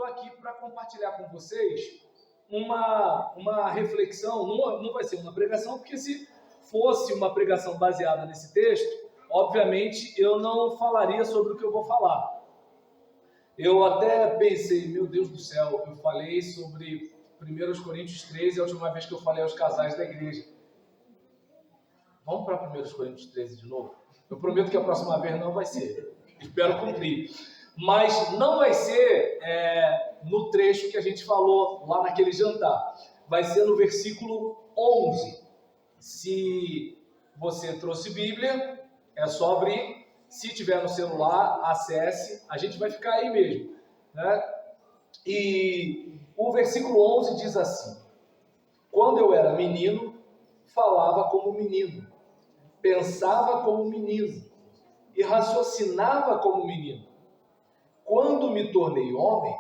estou aqui para compartilhar com vocês uma reflexão. Não vai ser uma pregação, porque se fosse uma pregação baseada nesse texto, obviamente eu não falaria sobre o que eu vou falar. Eu até pensei, meu Deus do céu, eu falei sobre 1 Coríntios 13, a última vez que eu falei aos casais da igreja. Vamos para 1 Coríntios 13 de novo? Eu prometo que a próxima vez não vai ser. Espero cumprir. Mas não vai ser no trecho que a gente falou lá naquele jantar. Vai ser no versículo 11. Se você trouxe Bíblia, é só abrir. Se tiver no celular, acesse. A gente vai ficar aí mesmo, né? E o versículo 11 diz assim: quando eu era menino, falava como menino, pensava como menino e raciocinava como menino. Quando me tornei homem,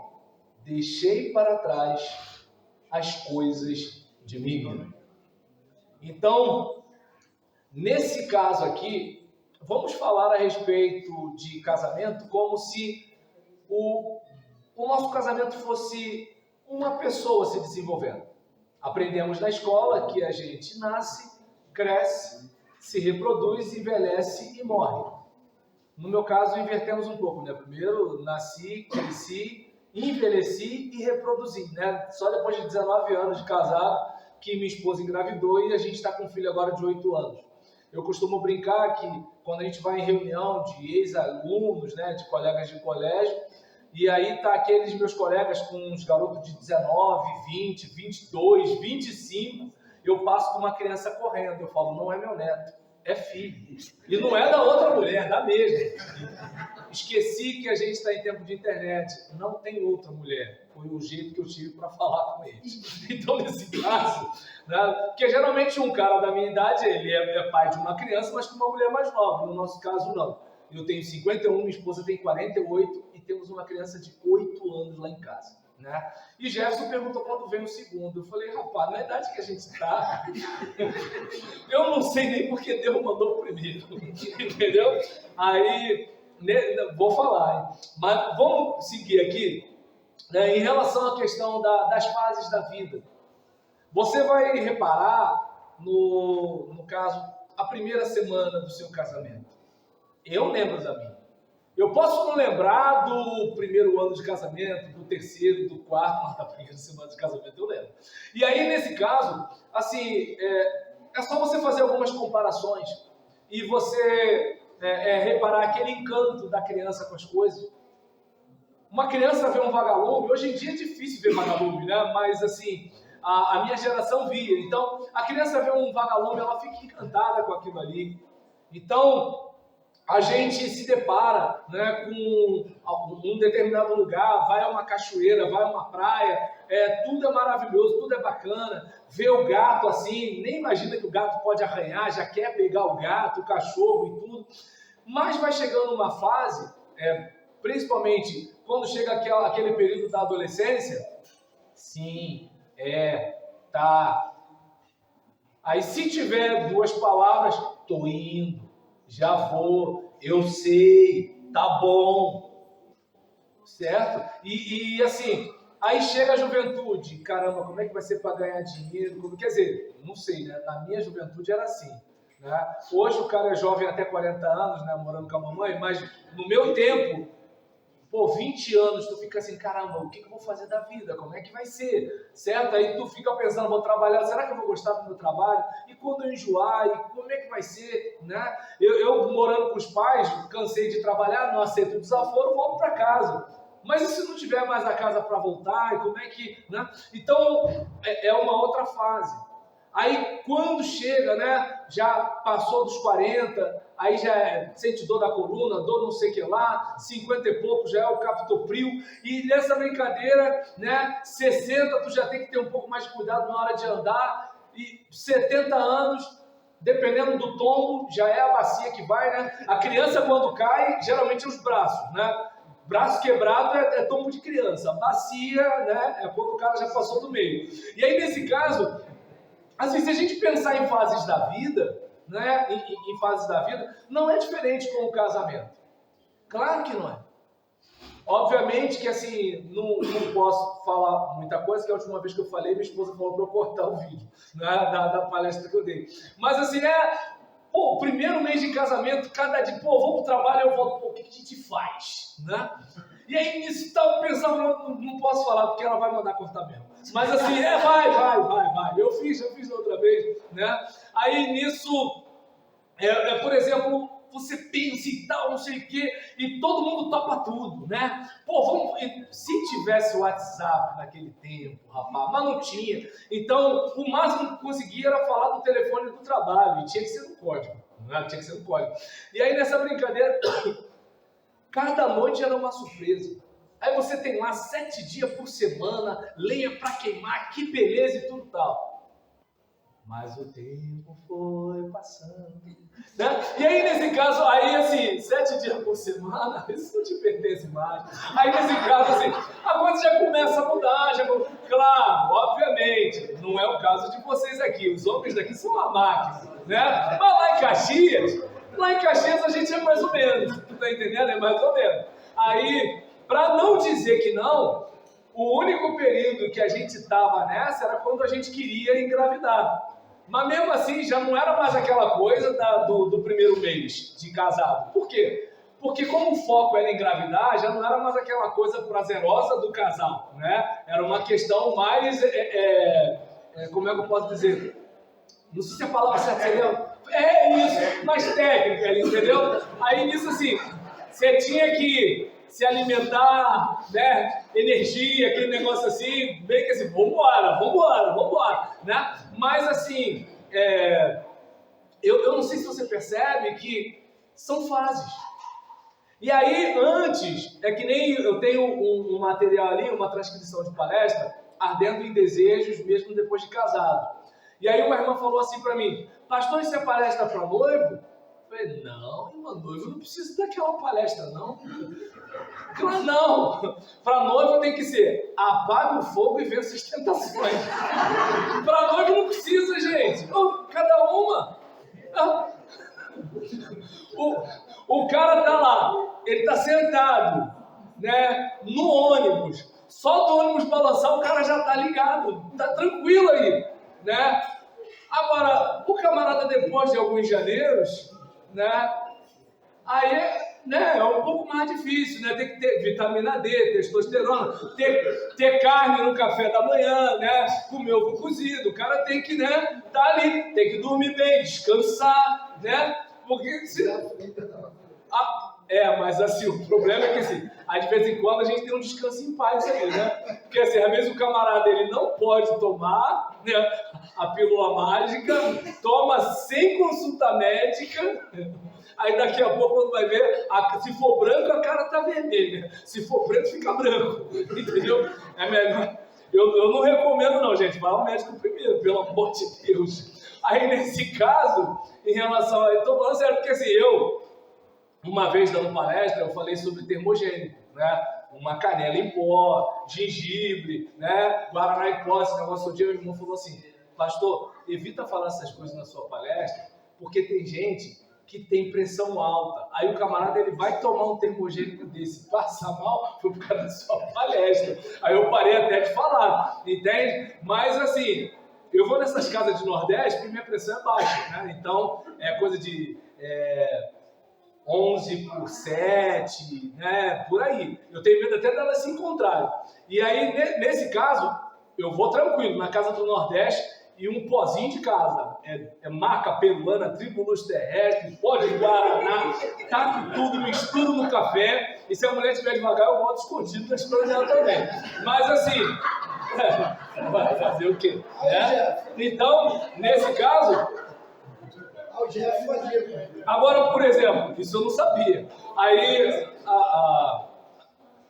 deixei para trás as coisas de menino. Então, nesse caso aqui, vamos falar a respeito de casamento como se o nosso casamento fosse uma pessoa se desenvolvendo. Aprendemos na escola que a gente nasce, cresce, se reproduz, envelhece e morre. No meu caso, invertemos um pouco, né? Primeiro, nasci, cresci, envelheci e reproduzi, né? Só depois de 19 anos de casado que minha esposa engravidou e a gente está com um filho agora de 8 anos. Eu costumo brincar que quando a gente vai em reunião de ex-alunos, né, de colegas de colégio, e aí tá aqueles meus colegas com uns garotos de 19, 20, 22, 25, eu passo com uma criança correndo, eu falo, não é meu neto, é filho. E não é da outra mulher, da mesma. Esqueci que a gente está em tempo de internet, não tem outra mulher. Foi o jeito que eu tive para falar com eles. Então, nesse caso, né, porque geralmente um cara da minha idade, ele é pai de uma criança, mas com uma mulher mais nova. No nosso caso, não. Eu tenho 51, minha esposa tem 48 e temos uma criança de 8 anos lá em casa. Né? E Jefferson perguntou quando vem o segundo. Eu falei, rapaz, na idade que a gente está, eu não sei nem porque Deus mandou o primeiro. Entendeu? Aí, vou falar, hein? Mas vamos seguir aqui, né, em relação à questão das fases da vida. Você vai reparar, no caso, a primeira semana do seu casamento. Eu lembro da minha. Eu posso não lembrar do primeiro ano de casamento, do terceiro, do quarto, mas da primeira semana de casamento eu lembro. E aí, nesse caso, assim, é só você fazer algumas comparações e você reparar aquele encanto da criança com as coisas. Uma criança vê um vagalume, hoje em dia é difícil ver vagalume, né? Mas assim, a minha geração via. Então, a criança vê um vagalume, ela fica encantada com aquilo ali. Então, a gente se depara, né, com um determinado lugar, vai a uma cachoeira, vai a uma praia, tudo é maravilhoso, tudo é bacana, vê o gato assim, nem imagina que o gato pode arranhar, já quer pegar o gato, o cachorro e tudo, mas vai chegando uma fase, principalmente quando chega aquele período da adolescência, sim, tá. Aí se tiver duas palavras, tô indo, já vou, eu sei, tá bom, certo? E assim, aí chega a juventude, caramba, como é que vai ser para ganhar dinheiro? Quer dizer, não sei, né? Na minha juventude era assim, né? Hoje o cara é jovem até 40 anos, né, morando com a mamãe, mas no meu tempo, 20 anos, tu fica assim, caramba, o que eu vou fazer da vida? Como é que vai ser? Certo? Aí tu fica pensando, vou trabalhar, será que eu vou gostar do meu trabalho? E quando eu enjoar, e como é que vai ser? Né? Eu morando com os pais, cansei de trabalhar, não aceito o desaforo, volto para casa. Mas e se não tiver mais a casa para voltar? E como é que... Né? Então, é uma outra fase. Aí, quando chega, né, já passou dos 40, aí já sente dor da coluna, dor não sei o que lá, 50 e pouco já é o captopril, e nessa brincadeira, né, 60 tu já tem que ter um pouco mais de cuidado na hora de andar, e 70 anos, dependendo do tombo, já é a bacia que vai, né, a criança quando cai, geralmente é os braços, né, braço quebrado é tombo de criança, a bacia, né, é quando o cara já passou do meio, e aí nesse caso, assim, se a gente pensar em fases da vida, né, em fases da vida, não é diferente com o casamento. Claro que não é. Obviamente que, assim, não posso falar muita coisa, que a última vez que eu falei, minha esposa falou para eu cortar o vídeo, né, da palestra que eu dei. Mas, assim, pô, primeiro mês de casamento, cada dia, pô, vou pro trabalho, eu volto, pô, o que a gente faz, né? E aí, nisso, tava pensando, não posso falar, porque ela vai mandar cortar mesmo. Mas, assim, vai. Eu fiz da outra vez, né? Aí, nisso, por exemplo, você pensa e tal, não sei o quê, e todo mundo topa tudo, né? Pô, se tivesse o WhatsApp naquele tempo, rapaz, mas não tinha. Então, o máximo que conseguia era falar do telefone do trabalho, e tinha que ser no código, né? Tinha que ser no código. E aí, nessa brincadeira, cada noite era uma surpresa. Aí você tem lá 7 dias por semana, lenha para queimar, que beleza e tudo tal. Mas o tempo foi passando, né? E aí, nesse caso, aí, assim, 7 dias por semana, isso não te pertence mais. Aí, nesse caso, assim, a coisa já começa a mudar, claro, obviamente, não é o caso de vocês aqui, os homens daqui são uma máquina, né? Mas lá em Caxias a gente é mais ou menos, tu tá entendendo? É mais ou menos. Aí, para não dizer que não, o único período que a gente estava nessa era quando a gente queria engravidar. Mas mesmo assim, já não era mais aquela coisa do primeiro mês de casado. Por quê? Porque como o foco era engravidar, já não era mais aquela coisa prazerosa do casal, né? Era uma questão mais, como é que eu posso dizer? Não sei se a palavra certa seria... É isso, mais técnica, entendeu? Aí nisso assim, você tinha que se alimentar, né? Energia, aquele negócio assim, bem que assim, vambora, né? Mas assim, eu não sei se você percebe que são fases. E aí, antes, é que nem eu tenho um material ali, uma transcrição de palestra, Ardendo em Desejos, mesmo depois de casado. E aí uma irmã falou assim para mim, pastor, isso é palestra para noivo? Eu falei, não, irmã, noivo não precisa daquela palestra, não. Claro, não. Para noivo tem que ser, apaga o fogo e vença as tentações. Para noivo não precisa, gente. Cada uma. O cara tá lá, ele tá sentado, né, no ônibus. Só do ônibus balançar, o cara já tá ligado, tá tranquilo aí, né? Agora, o camarada depois de alguns janeiros, né, aí né, é um pouco mais difícil, né? Tem que ter vitamina D, testosterona, ter carne no café da manhã, né? Comer ovo cozido, o cara tem que, né, tá ali, tem que dormir bem, descansar, né? Porque se... mas assim, o problema é que assim, de vez em quando a gente tem um descanso em paz aí, né? Porque assim, às vezes o camarada ele não pode tomar, né, a pílula mágica, toma sem consulta médica, aí daqui a pouco quando vai ver, se for branco a cara tá vermelha, se for preto fica branco, entendeu? É melhor. Eu não recomendo não, gente, vai ao médico primeiro, pelo amor de Deus. Aí nesse caso, em relação a... Estou falando sério, porque assim, uma vez dando palestra, eu falei sobre termogênico, né? Uma canela em pó, gengibre, né? Guaraná em pó, esse negócio. O dia meu irmão falou assim, pastor, evita falar essas coisas na sua palestra, porque tem gente que tem pressão alta. Aí o camarada ele vai tomar um termogênico desse, passa mal, foi por causa da sua palestra. Aí eu parei até de falar, entende? Mas assim, eu vou nessas casas de Nordeste porque minha pressão é baixa, né? Então é coisa de 11 por 7, né? Por aí. Eu tenho medo até delas se encontrarem. E aí, nesse caso, eu vou tranquilo, na casa do Nordeste, e um pozinho de casa. É maca peruana, tribulus terrestre, pó de guaraná, taco tudo, misturo no café. E se a mulher estiver devagar, eu boto escondido nas coisas dela também. Mas assim, vai fazer o quê? Né? Então, nesse caso... Agora, por exemplo, isso eu não sabia. Aí,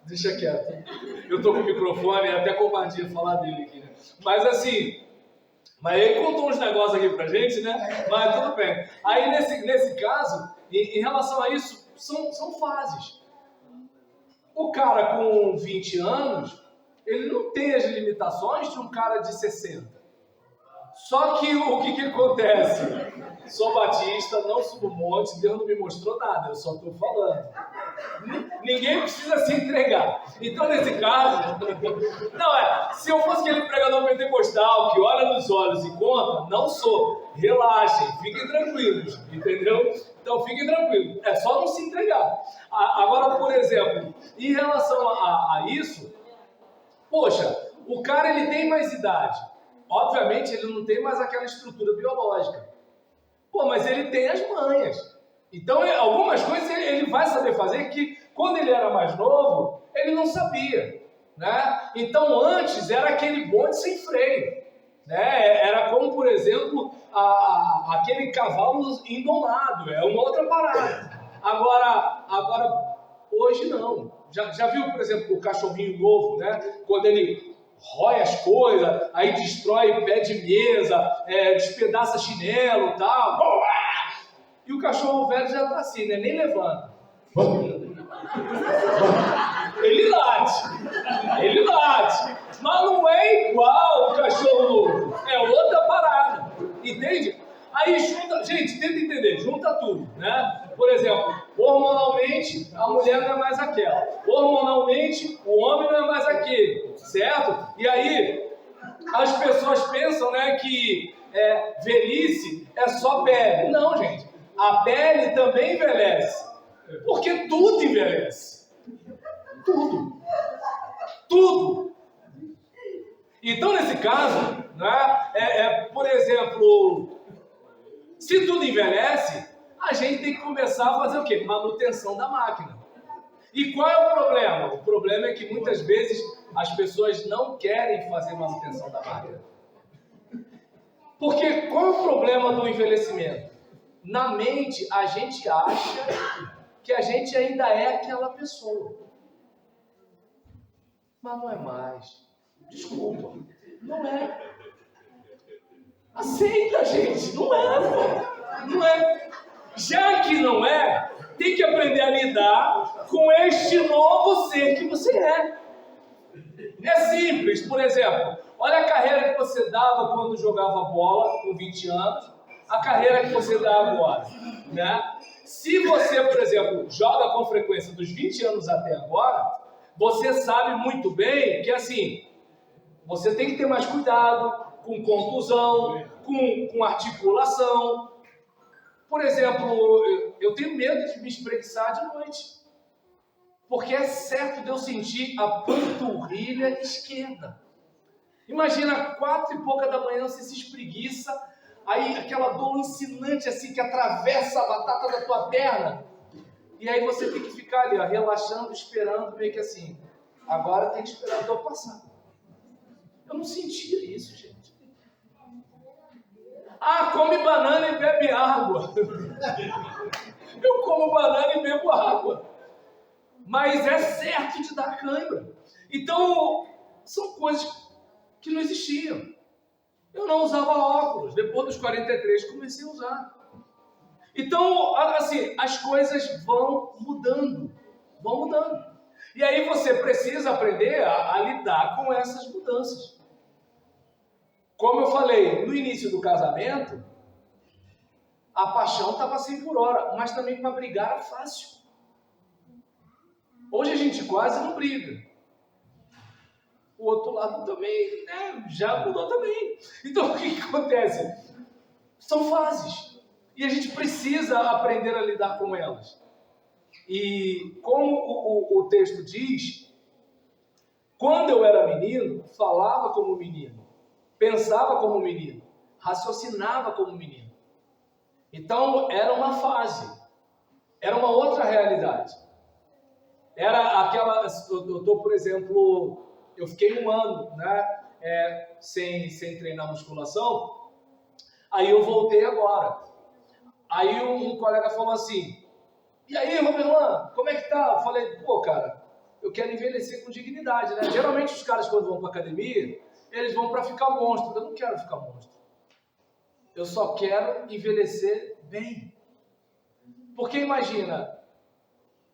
deixa quieto. Eu tô com o microfone, é até covardia falar dele aqui, né? Mas assim, ele contou uns negócios aqui pra gente, né? Mas tudo bem. Aí, nesse caso, em relação a isso, são fases. O cara com 20 anos, ele não tem as limitações de um cara de 60. Só que o que acontece? Sou batista, não subo monte, Deus não me mostrou nada, eu só estou falando. Ninguém precisa se entregar. Então, nesse caso, não se eu fosse aquele pregador pentecostal que olha nos olhos e conta, não sou. Relaxem, fiquem tranquilos, entendeu? Então, fiquem tranquilos. É só não se entregar. Agora, por exemplo, em relação a isso, poxa, o cara ele tem mais idade. Obviamente, ele não tem mais aquela estrutura biológica. Pô, mas ele tem as manhas. Então, algumas coisas ele vai saber fazer que, quando ele era mais novo, ele não sabia, né? Então, antes, era aquele bonde sem freio, né? Era como, por exemplo, aquele cavalo indomado, é uma outra parada. Agora hoje não. Já viu, por exemplo, o cachorrinho novo, né? Quando ele rói as coisas, aí destrói pé de mesa, despedaça chinelo e tal. E o cachorro velho já tá assim, né? Nem levanta. Ele late. Mas não é igual o cachorro novo. É outra parada. Entende? Aí junta, gente, tenta entender, junta tudo, né? Por exemplo, hormonalmente a mulher não é mais aquela. Hormonalmente o homem não é mais aquele, certo? E aí as pessoas pensam, né, que velhice é só pele. Não, gente. A pele também envelhece. Porque tudo envelhece. Tudo. Então, nesse caso, né, por exemplo, se tudo envelhece, a gente tem que começar a fazer o quê? Manutenção da máquina. E qual é o problema? O problema é que muitas vezes as pessoas não querem fazer manutenção da máquina. Porque qual é o problema do envelhecimento? Na mente, a gente acha que a gente ainda é aquela pessoa. Mas não é mais. Desculpa. Não é. Aceita, gente. Não é, pô. Não é. Já que não é, tem que aprender a lidar com este novo ser que você é. É simples. Por exemplo, olha a carreira que você dava quando jogava bola com 20 anos, a carreira que você dá agora, né? Se você, por exemplo, joga com frequência dos 20 anos até agora, você sabe muito bem que, assim, você tem que ter mais cuidado com contusão, com articulação. Por exemplo, eu tenho medo de me espreguiçar de noite, porque é certo de eu sentir a panturrilha esquerda. Imagina, 4 e pouca da manhã você se espreguiça, aí aquela dor lancinante assim que atravessa a batata da tua perna, e aí você tem que ficar ali, ó, relaxando, esperando, meio que assim, agora tem que esperar a dor passar. Eu não sentia isso, gente. Come banana e bebe água. Eu como banana e bebo água. Mas é certo de dar cãibra. Então, são coisas que não existiam. Eu não usava óculos. Depois dos 43 comecei a usar. Então, assim, as coisas vão mudando. E aí você precisa aprender a lidar com essas mudanças. Como eu falei, no início do casamento, a paixão estava 100 por hora, mas também para brigar era fácil. Hoje a gente quase não briga. O outro lado também, já mudou também. Então o que acontece? São fases. E a gente precisa aprender a lidar com elas. E como o texto diz, quando eu era menino, falava como menino, pensava como menino, raciocinava como menino. Então era uma fase, era uma outra realidade. Era aquela, por exemplo, eu fiquei 1 ano, né, sem treinar musculação, aí eu voltei agora. Aí um colega falou assim, e aí, Roberlan, como é que tá? Eu falei, pô, cara, eu quero envelhecer com dignidade, né? Geralmente os caras quando vão pra academia, eles vão para ficar monstro. Eu não quero ficar monstro. Eu só quero envelhecer bem. Porque imagina,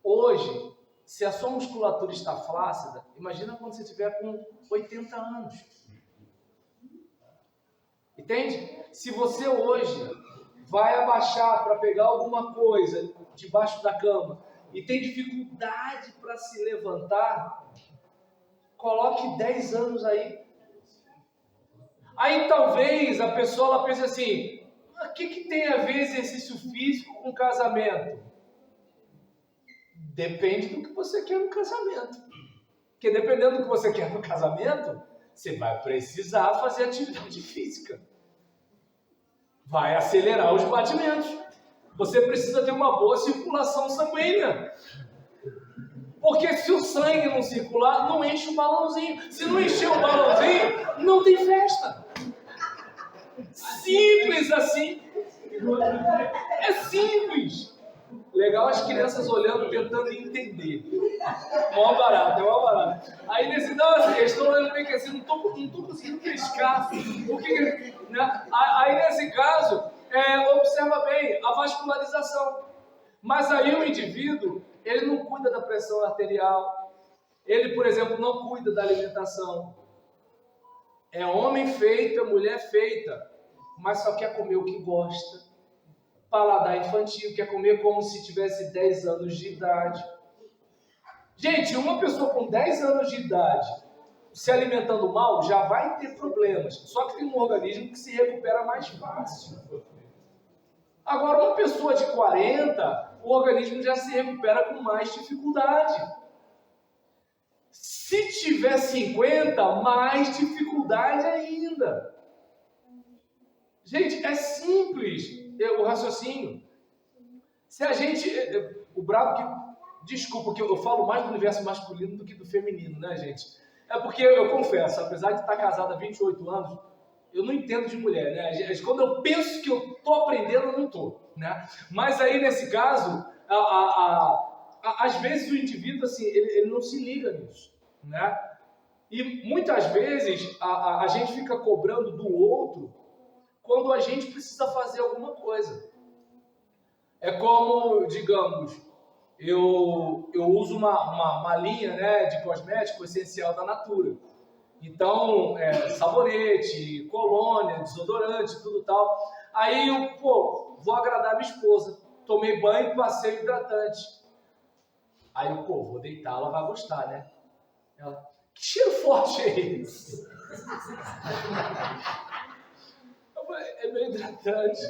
hoje, se a sua musculatura está flácida, imagina quando você estiver com 80 anos. Entende? Se você hoje vai abaixar para pegar alguma coisa debaixo da cama e tem dificuldade para se levantar, coloque 10 anos aí. Aí talvez a pessoa ela pense assim, o que tem a ver exercício físico com casamento? Depende do que você quer no casamento. Porque dependendo do que você quer no casamento, você vai precisar fazer atividade física. Vai acelerar os batimentos. Você precisa ter uma boa circulação sanguínea. Porque se o sangue não circular, não enche o balãozinho. Se não encher o balãozinho, não tem festa. Simples assim. É simples. Legal as crianças olhando, tentando entender. Mó barato, é mó barato. Aí nesse, não, assim, eles estão olhando meio que assim, não tô conseguindo pescar. Porque, né? Aí nesse caso, observa bem a vascularização. Mas aí o indivíduo, ele não cuida da pressão arterial. Ele, por exemplo, não cuida da alimentação. É homem feito, é mulher feita, mas só quer comer o que gosta. Paladar infantil, quer comer como se tivesse 10 anos de idade. Gente, uma pessoa com 10 anos de idade se alimentando mal já vai ter problemas. Só que tem um organismo que se recupera mais fácil. Agora, uma pessoa de 40, o organismo já se recupera com mais dificuldade. Se tiver 50, mais dificuldade ainda. Gente, é simples o raciocínio. Se a gente... O brabo que... Desculpa, que eu falo mais do universo masculino do que do feminino, né, gente? É porque eu confesso, apesar de estar casado há 28 anos, eu não entendo de mulher, né? Quando eu penso que eu estou aprendendo, eu não estou, né? Mas aí, nesse caso, às vezes o indivíduo, assim, ele não se liga nisso, né? E muitas vezes a gente fica cobrando do outro quando a gente precisa fazer alguma coisa. É como, digamos, eu uso uma linha, né, de cosmético essencial da Natura. Então, sabonete, colônia, desodorante, tudo tal. Aí eu, vou agradar minha esposa. Tomei banho e passei o hidratante. Aí eu, vou deitar, ela vai gostar, né? Ela, que cheiro forte é esse? Eu falei, é meu hidratante.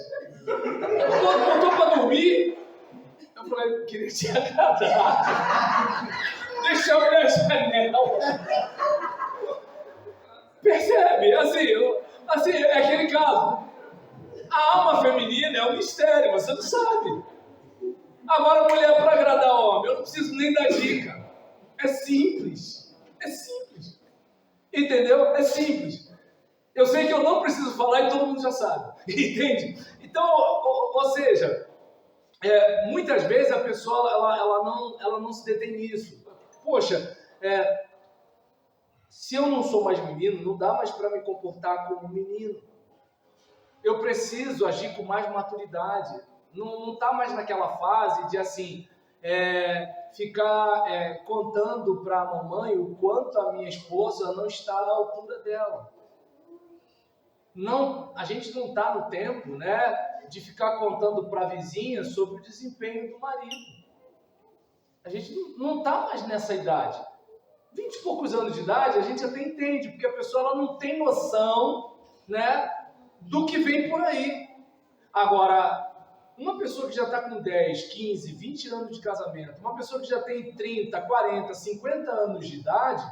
Botou pra dormir? Eu falei, queria te agradar. Deixa eu ver a janela. Percebe? Assim, é aquele caso. A alma feminina é um mistério, você não sabe. Agora, mulher para agradar homem, eu não preciso nem dar dica. É simples. É simples. Entendeu? É simples. Eu sei que eu não preciso falar e todo mundo já sabe. Entende? Então, ou seja, muitas vezes a pessoa ela não se detém nisso. Poxa, se eu não sou mais menino, não dá mais para me comportar como menino. Eu preciso agir com mais maturidade. Não está mais naquela fase de assim, ficar contando para a mamãe o quanto a minha esposa não está à altura dela. Não, a gente não está no tempo, né, de ficar contando para a vizinha sobre o desempenho do marido. A gente não está mais nessa idade. 20 e poucos anos de idade, a gente até entende, porque a pessoa ela não tem noção, né, do que vem por aí. Agora, uma pessoa que já está com 10, 15, 20 anos de casamento, uma pessoa que já tem 30, 40, 50 anos de idade,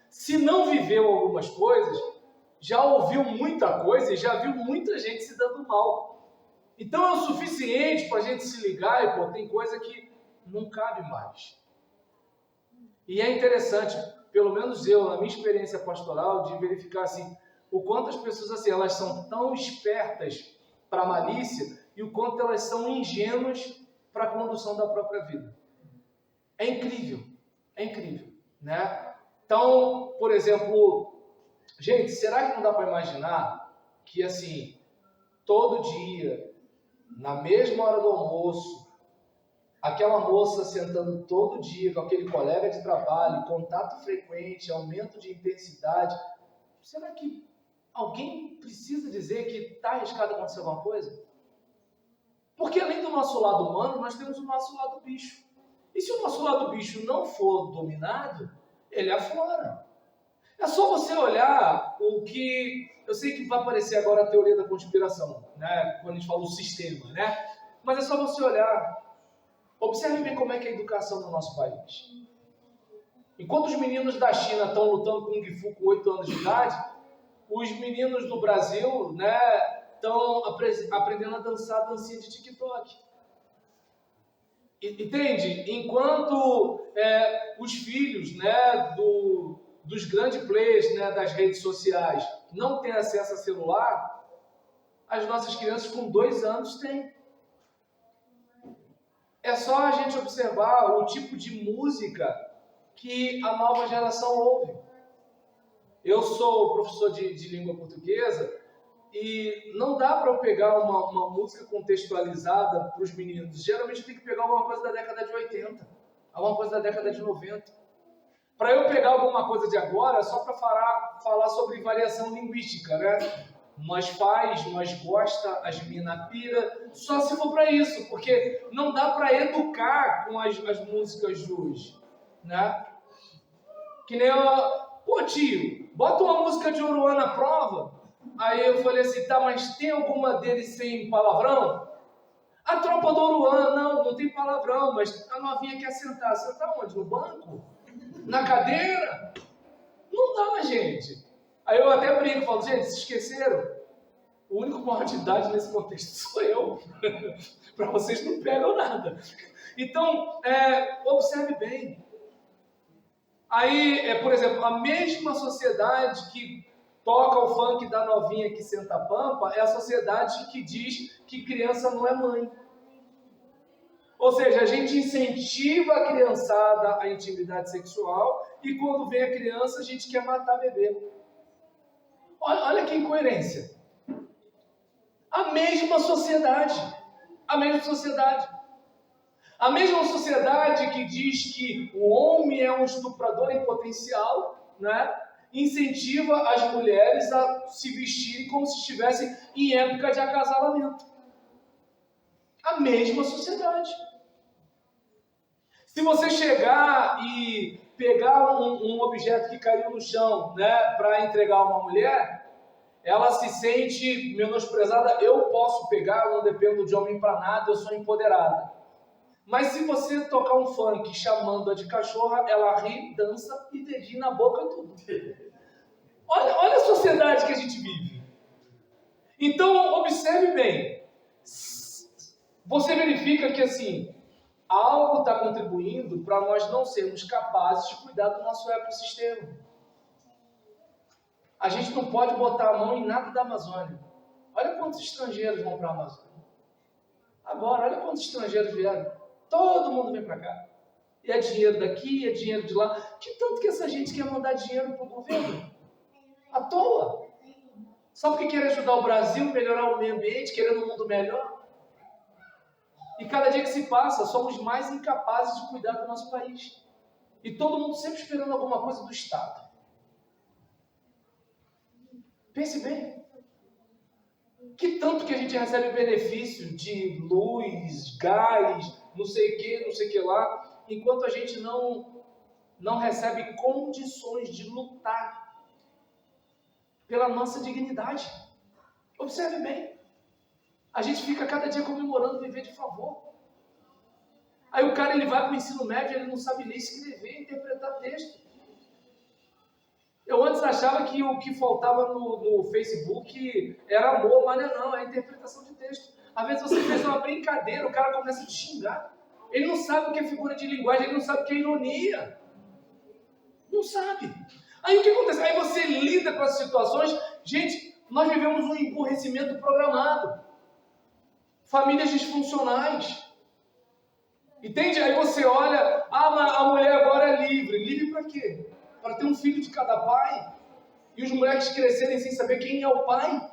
se não viveu algumas coisas, já ouviu muita coisa e já viu muita gente se dando mal. Então é o suficiente para a gente se ligar e, tem coisa que não cabe mais. E é interessante, pelo menos eu, na minha experiência pastoral, de verificar assim, o quanto as pessoas assim, elas são tão espertas para a malícia e o quanto elas são ingênuas para a condução da própria vida. É incrível, né? Então, por exemplo, gente, será que não dá para imaginar que assim, todo dia, na mesma hora do almoço, aquela moça sentando todo dia com aquele colega de trabalho, contato frequente, aumento de intensidade, será que alguém precisa dizer que está arriscado acontecer alguma coisa? Porque além do nosso lado humano, nós temos o nosso lado bicho. E se o nosso lado bicho não for dominado, ele aflora. É só você olhar o que... Eu sei que vai aparecer agora a teoria da conspiração, né? Quando a gente fala do sistema, né? Mas é só você olhar. Observe bem como é que é a educação no nosso país. Enquanto os meninos da China estão lutando com Kung Fu com 8 anos de idade, os meninos do Brasil, né, estão aprendendo a dançar a dancinha de TikTok. Entende? Enquanto os filhos, né, dos grandes players, né, das redes sociais não têm acesso a celular, as nossas crianças com 2 anos têm. É só a gente observar o tipo de música que a nova geração ouve. Eu sou professor de língua portuguesa e não dá para eu pegar uma música contextualizada para os meninos. Geralmente eu tenho que pegar alguma coisa da década de 80, alguma coisa da década de 90. Para eu pegar alguma coisa de agora, só para falar sobre variação linguística, né? Nós faz, nós gosta, as mina pira, só se for para isso, porque não dá para educar com as músicas de hoje, né? Que nem pô tio, bota uma música de Oruan na prova. Aí eu falei assim, tá, mas tem alguma deles sem palavrão? A tropa do Oruan, não tem palavrão, mas a novinha quer sentar. Sentar onde? No banco? Na cadeira? Não dá, gente. Aí eu até brinco, falo, gente, se esqueceram? O único maior de idade nesse contexto sou eu. Para vocês não pegam nada. Então, observe bem. Aí, por exemplo, a mesma sociedade que toca o funk da novinha que senta a pampa é a sociedade que diz que criança não é mãe. Ou seja, a gente incentiva a criançada à intimidade sexual e quando vem a criança a gente quer matar bebê. Olha que incoerência. A mesma sociedade. A mesma sociedade. A mesma sociedade que diz que o homem é um estuprador em potencial, né? Incentiva as mulheres a se vestirem como se estivessem em época de acasalamento. A mesma sociedade. Se você chegar e pegar um objeto que caiu no chão, né, para entregar a uma mulher, ela se sente menosprezada. Eu posso pegar, eu não dependo de homem para nada, eu sou empoderada. Mas se você tocar um funk chamando-a de cachorra, ela ri, dança e dedinho na boca e tudo. Olha a sociedade que a gente vive. Então, observe bem. Você verifica que, assim, algo está contribuindo para nós não sermos capazes de cuidar do nosso ecossistema. A gente não pode botar a mão em nada da Amazônia. Olha quantos estrangeiros vão para a Amazônia. Agora, olha quantos estrangeiros vieram. Todo mundo vem para cá. E é dinheiro daqui, é dinheiro de lá. Que tanto que essa gente quer mandar dinheiro para o governo? À toa. Só porque quer ajudar o Brasil, melhorar o meio ambiente, querendo um mundo melhor. E cada dia que se passa, somos mais incapazes de cuidar do nosso país. E todo mundo sempre esperando alguma coisa do Estado. Pense bem. Que tanto que a gente recebe benefício de luz, gás, não sei o que lá, enquanto a gente não recebe condições de lutar pela nossa dignidade. Observe bem. A gente fica cada dia comemorando viver de favor. Aí o cara ele vai para o ensino médio, ele não sabe ler, escrever, interpretar texto. Eu antes achava que o que faltava no Facebook era amor, mas não, é interpretação de texto. Às vezes você fez uma brincadeira, o cara começa a te xingar. Ele não sabe o que é figura de linguagem, ele não sabe o que é ironia. Não sabe. Aí o que acontece? Aí você lida com as situações. Gente, nós vivemos um emburrecimento programado. Famílias disfuncionais. Entende? Aí você olha, a mulher agora é livre. Livre para quê? Para ter um filho de cada pai, e os moleques crescerem sem saber quem é o pai.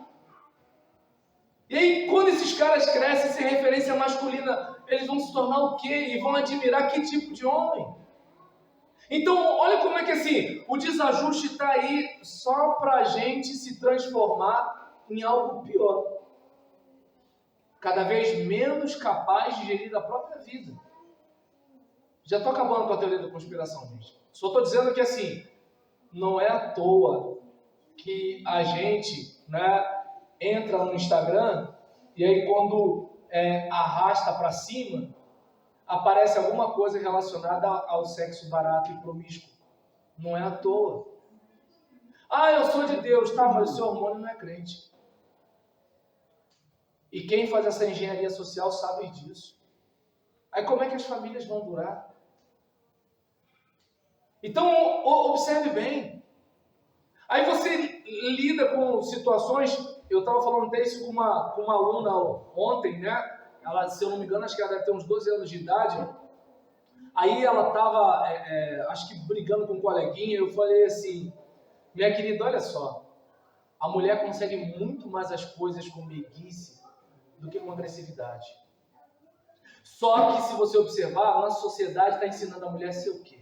E aí, quando esses caras crescem sem referência masculina, eles vão se tornar o quê? E vão admirar que tipo de homem? Então, olha como é que assim, o desajuste está aí só para a gente se transformar em algo pior. Cada vez menos capaz de gerir a própria vida. Já estou acabando com a teoria da conspiração, gente. Só estou dizendo que, assim, não é à toa que a gente, né, entra no Instagram e aí quando arrasta para cima, aparece alguma coisa relacionada ao sexo barato e promíscuo. Não é à toa. Ah, eu sou de Deus, tá, mas o seu hormônio não é crente. E quem faz essa engenharia social sabe disso. Aí como é que as famílias vão durar? Então, observe bem. Aí você lida com situações, eu estava falando até isso com uma aluna ontem, né? Ela, se eu não me engano, acho que ela deve ter uns 12 anos de idade. Aí ela estava, acho que brigando com um coleguinha, eu falei assim, minha querida, olha só, a mulher consegue muito mais as coisas com meiguice do que com agressividade. Só que se você observar, a nossa sociedade está ensinando a mulher a ser o quê?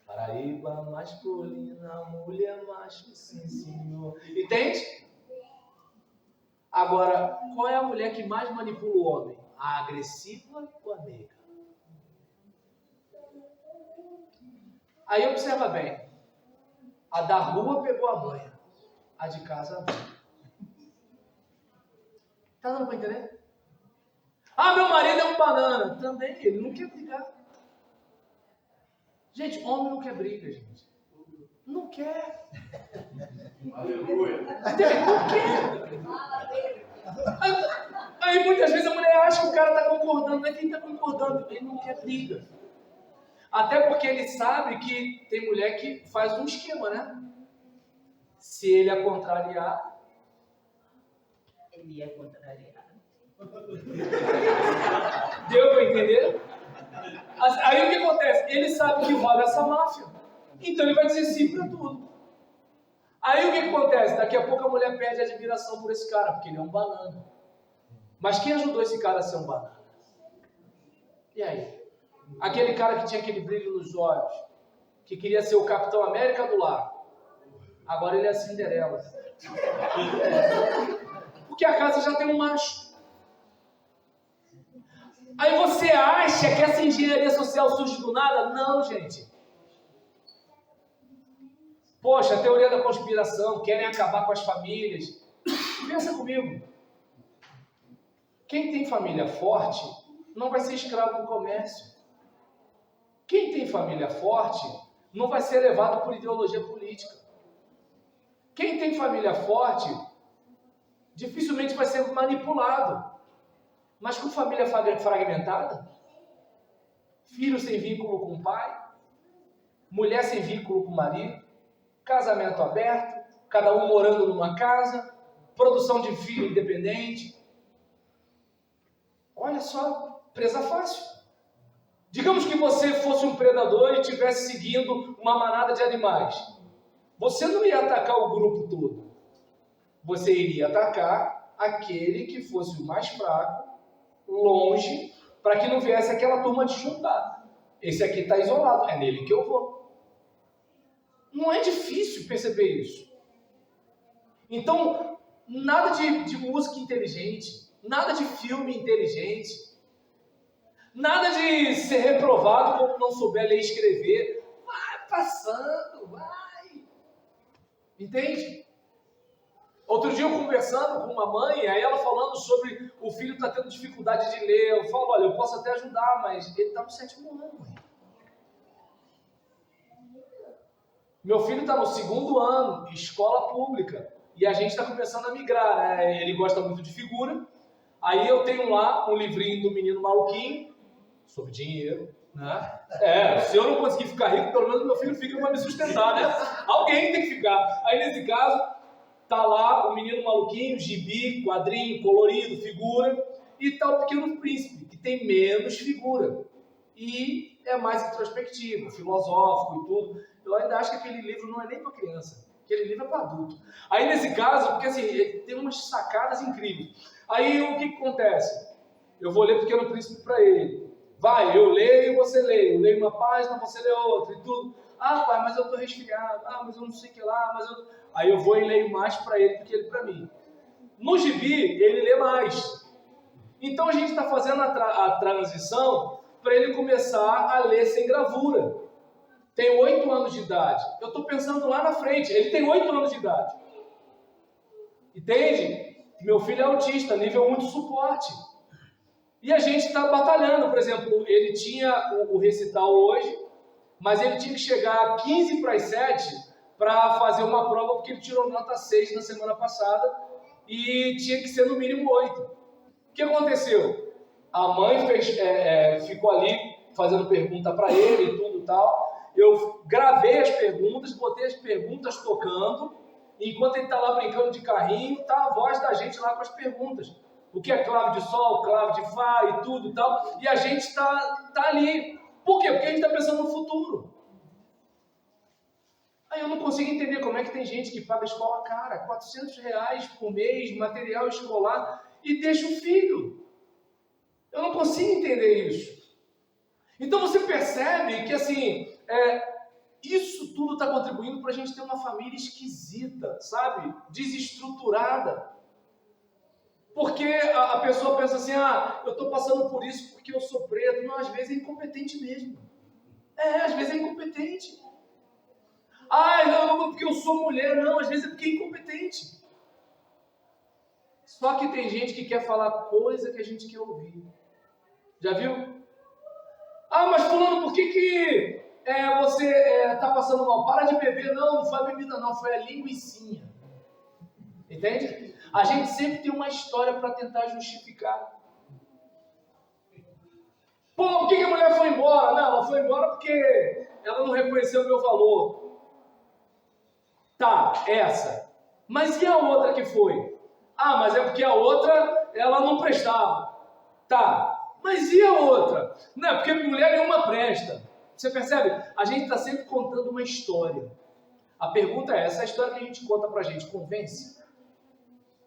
Paraíba masculina, mulher macho, sim senhor. Entende? Agora, qual é a mulher que mais manipula o homem? A agressiva ou a meiga? Aí observa bem. A da rua pegou a manha. A de casa a mãe. Tá dando para entender? Ah, meu marido é um banana. Também, ele não quer brigar. Gente, homem não quer briga, gente. Não quer. Aleluia. Não quer. Aí muitas vezes a mulher acha que o cara está concordando. Não é quem está concordando. Ele não quer briga. Até porque ele sabe que tem mulher que faz um esquema, né? Se ele a contrariar... Ele é contrariado. Deu para entender? Aí o que acontece? Ele sabe que rola essa máfia. Então ele vai dizer sim para tudo. Aí o que acontece? Daqui a pouco a mulher perde a admiração por esse cara, porque ele é um banana. Mas quem ajudou esse cara a ser um banana? E aí? Aquele cara que tinha aquele brilho nos olhos, que queria ser o Capitão América do lar. Agora ele é a Cinderela. Porque a casa já tem um macho. Aí você acha que essa engenharia social surge do nada? Não, gente. Poxa, a teoria da conspiração, querem acabar com as famílias. Pensa comigo. Quem tem família forte não vai ser escravo do comércio. Quem tem família forte não vai ser levado por ideologia política. Quem tem família forte dificilmente vai ser manipulado. Mas com família fragmentada, filho sem vínculo com o pai, mulher sem vínculo com o marido, casamento aberto, cada um morando numa casa, produção de filho independente. Olha só, presa fácil. Digamos que você fosse um predador e estivesse seguindo uma manada de animais. Você não ia atacar o grupo todo. Você iria atacar aquele que fosse o mais fraco, longe, para que não viesse aquela turma de juntar. Esse aqui está isolado, é nele que eu vou. Não é difícil perceber isso. Então, nada de música inteligente, nada de filme inteligente, nada de ser reprovado como não souber ler e escrever. Vai passando, vai. Entende? Outro dia eu conversando com uma mãe, aí ela falando sobre o filho está tendo dificuldade de ler. Eu falo, olha, eu posso até ajudar, mas ele está no 7º ano, mãe. Meu filho está no 2º ano, escola pública, e a gente está começando a migrar, né? Ele gosta muito de figura. Aí eu tenho lá um livrinho do menino maluquinho, sobre dinheiro, né? Se eu não conseguir ficar rico, pelo menos meu filho fica para me sustentar, né? Alguém tem que ficar. Aí nesse caso, tá lá o menino maluquinho, gibi, quadrinho, colorido, figura, e tá o Pequeno Príncipe, que tem menos figura. E é mais introspectivo, filosófico e tudo. Eu ainda acho que aquele livro não é nem para criança. Aquele livro é para adulto. Aí nesse caso, porque assim, ele tem umas sacadas incríveis. Aí o que acontece? Eu vou ler Pequeno Príncipe para ele. Vai, eu leio, você lê. Eu leio uma página, você lê outra e tudo. Ah, pai, mas eu tô resfriado. Ah, mas eu não sei o que lá. Mas eu... Aí eu vou e leio mais para ele do que ele para mim. No gibi, ele lê mais. Então a gente está fazendo a transição para ele começar a ler sem gravura. Tem 8 anos de idade. Eu estou pensando lá na frente. Ele tem 8 anos de idade. Entende? Meu filho é autista, nível 1 de suporte. E a gente está batalhando. Por exemplo, ele tinha o recital hoje, mas ele tinha que chegar 15 para as 7 para fazer uma prova, porque ele tirou nota 6 na semana passada e tinha que ser no mínimo 8. O que aconteceu? A mãe ficou ali fazendo pergunta para ele e tudo e tal. Eu gravei as perguntas, botei as perguntas tocando, enquanto ele está lá brincando de carrinho, tá a voz da gente lá com as perguntas. O que é clave de sol, clave de fá e tudo e tal. E a gente está ali. Por quê? Porque a gente está pensando no futuro. Aí eu não consigo entender como é que tem gente que paga escola cara, R$400 por mês, material escolar, e deixa o filho. Eu não consigo entender isso. Então você percebe que assim, isso tudo está contribuindo para a gente ter uma família esquisita, sabe? Desestruturada. Porque a pessoa pensa assim, eu estou passando por isso porque eu sou preto. Não, às vezes é incompetente mesmo. Às vezes é incompetente. Não, porque eu sou mulher. Não, às vezes é porque é incompetente. Só que tem gente que quer falar coisa que a gente quer ouvir. Já viu? Mas fulano, por que você está passando mal? Para de beber. Não foi a bebida não, foi a linguicinha. Entende? A gente sempre tem uma história para tentar justificar. Por que a mulher foi embora? Não, ela foi embora porque ela não reconheceu o meu valor. Tá, essa. Mas e a outra que foi? Mas é porque a outra, ela não prestava. Tá, mas e a outra? Não, é porque mulher nenhuma presta. Você percebe? A gente está sempre contando uma história. A pergunta é, essa história que a gente conta pra gente convence?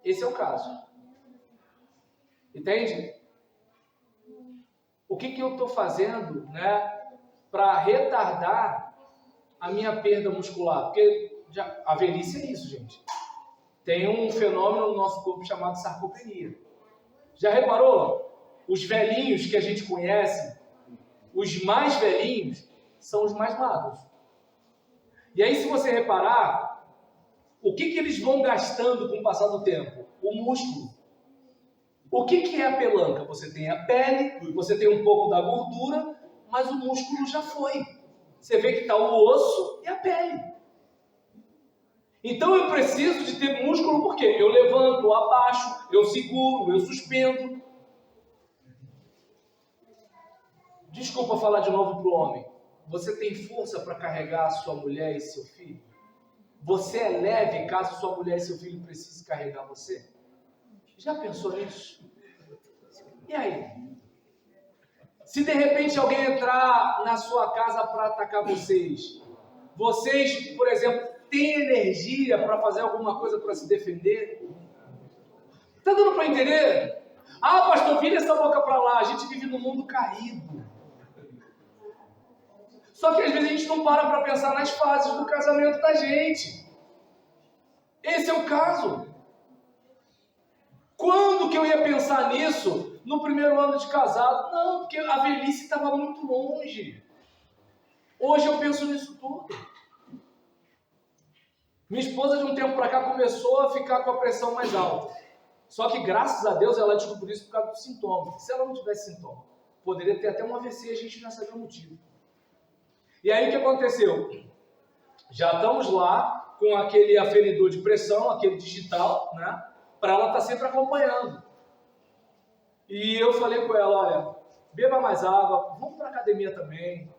Esse é o caso. Entende? O que eu estou fazendo, para retardar a minha perda muscular? Porque a velhice é isso, gente. Tem um fenômeno no nosso corpo chamado sarcopenia. Já reparou? Os velhinhos que a gente conhece, os mais velhinhos, são os mais magros. E aí, se você reparar, o que eles vão gastando com o passar do tempo? O músculo. O que é a pelanca? Você tem a pele, você tem um pouco da gordura, mas o músculo já foi. Você vê que está o osso e a pele. Então eu preciso de ter músculo porque eu levanto, eu abaixo, eu seguro, eu suspendo. Desculpa falar de novo para o homem. Você tem força para carregar a sua mulher e seu filho? Você é leve caso sua mulher e seu filho precisem carregar você? Já pensou nisso? E aí? Se de repente alguém entrar na sua casa para atacar vocês, por exemplo, têm energia para fazer alguma coisa para se defender? Está dando para entender? Pastor, vira essa boca para lá, a gente vive num mundo caído. Só que às vezes a gente não para pensar nas fases do casamento da gente. Esse é o caso. Quando que eu ia pensar nisso? No primeiro ano de casado? Não, porque a velhice estava muito longe. Hoje eu penso nisso tudo. Minha esposa de um tempo para cá começou a ficar com a pressão mais alta. Só que graças a Deus ela descobriu isso por causa do sintoma. Se ela não tivesse sintoma, poderia ter até um AVC e a gente não sabia o motivo. E aí o que aconteceu? Já estamos lá com aquele aferidor de pressão, aquele digital, para ela estar sempre acompanhando. E eu falei com ela, olha, beba mais água, vamos para a academia também.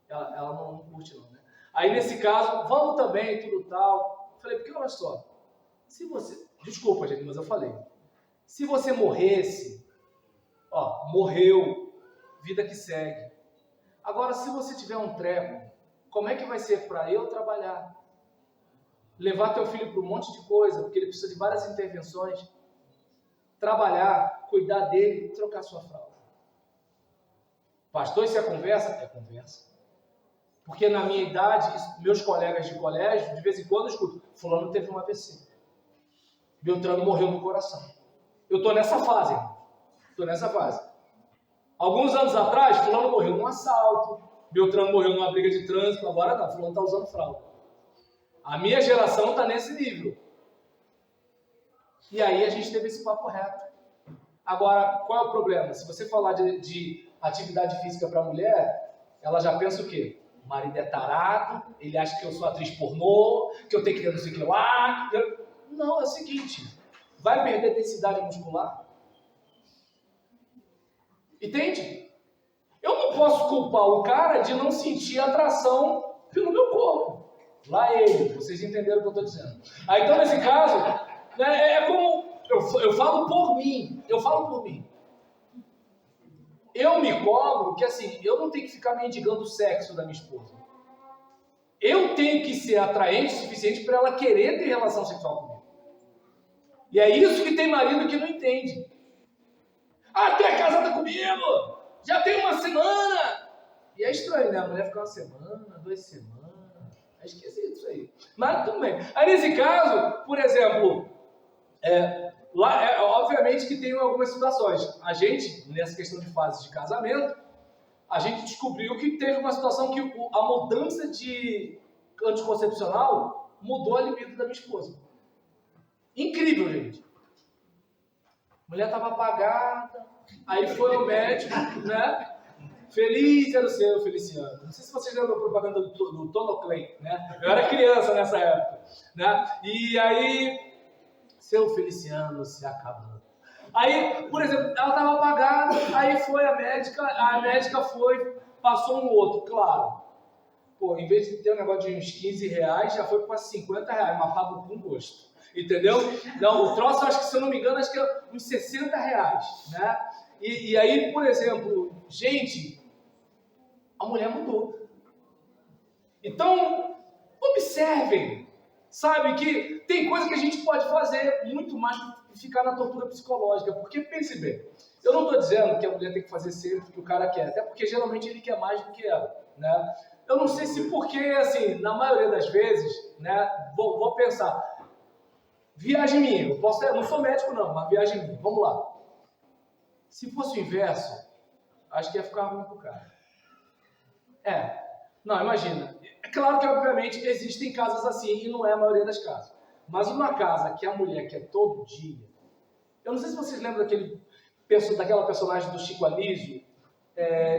Ela não curte não, Aí nesse caso, vamos também, tudo tal. Falei, porque olha só, se você... Desculpa, gente, mas eu falei. Se você morresse, morreu, vida que segue. Agora, se você tiver um treco, como é que vai ser para eu trabalhar? Levar teu filho para um monte de coisa, porque ele precisa de várias intervenções. Trabalhar, cuidar dele, trocar sua fralda. Pastor, isso é conversa? É conversa. Porque na minha idade, meus colegas de colégio, de vez em quando eu escuto, fulano teve um AVC. Beltrano morreu no coração. Eu estou nessa fase, irmão. Estou nessa fase. Alguns anos atrás, fulano morreu num assalto, Beltrano morreu numa briga de trânsito, agora não, fulano está usando fralda. A minha geração está nesse nível. E aí a gente teve esse papo reto. Agora, qual é o problema? Se você falar de atividade física para mulher, ela já pensa o quê? O marido é tarado, ele acha que eu sou atriz pornô, que eu tenho que ter não sei o que lá. Não, é o seguinte, vai perder densidade muscular? Entende? Eu não posso culpar o cara de não sentir atração pelo meu corpo. Lá ele, vocês entenderam o que eu estou dizendo. Aí, então, nesse caso, né, é como... Eu falo por mim. Eu me cobro que, assim, eu não tenho que ficar mendigando o sexo da minha esposa. Eu tenho que ser atraente o suficiente para ela querer ter relação sexual comigo. E é isso que tem marido que não entende. Ah, tu é casada comigo? Já tem uma semana. E é estranho, né? A mulher fica uma semana, 2 semanas. É esquisito isso aí. Mas tudo bem. Aí nesse caso, por exemplo, lá, obviamente que tem algumas situações. A gente, nessa questão de fase de casamento, a gente descobriu que teve uma situação que a mudança de anticoncepcional mudou a libido da minha esposa. Incrível, gente. A mulher estava apagada, aí foi ao médico, né? Feliz era o seu, Feliciano. Não sei se vocês lembram da propaganda do Tonoclen, né? Eu era criança nessa época, né? E aí, seu Feliciano se acabou. Aí, por exemplo, ela estava apagada, aí foi a médica foi, passou um outro, claro. Pô, em vez de ter um negócio de uns 15 reais, já foi para 50 reais, mas pago com gosto. Entendeu? Não, o troço, acho que, se eu não me engano, acho que é uns 60 reais, né? E aí, por exemplo, gente, a mulher mudou. Então, observem, sabe, que tem coisa que a gente pode fazer muito mais que ficar na tortura psicológica, porque pense bem, eu não estou dizendo que a mulher tem que fazer sempre o que o cara quer, até porque geralmente ele quer mais do que ela, né? Eu não sei se porque, assim, na maioria das vezes, né, vou pensar, viagem minha, eu não sou médico não, mas viagem minha, vamos lá. Se fosse o inverso, acho que ia ficar ruim pro cara. Não, imagina. É claro que, obviamente, existem casas assim, e não é a maioria das casas. Mas uma casa que a mulher quer todo dia... Eu não sei se vocês lembram daquela personagem do Chico Anísio,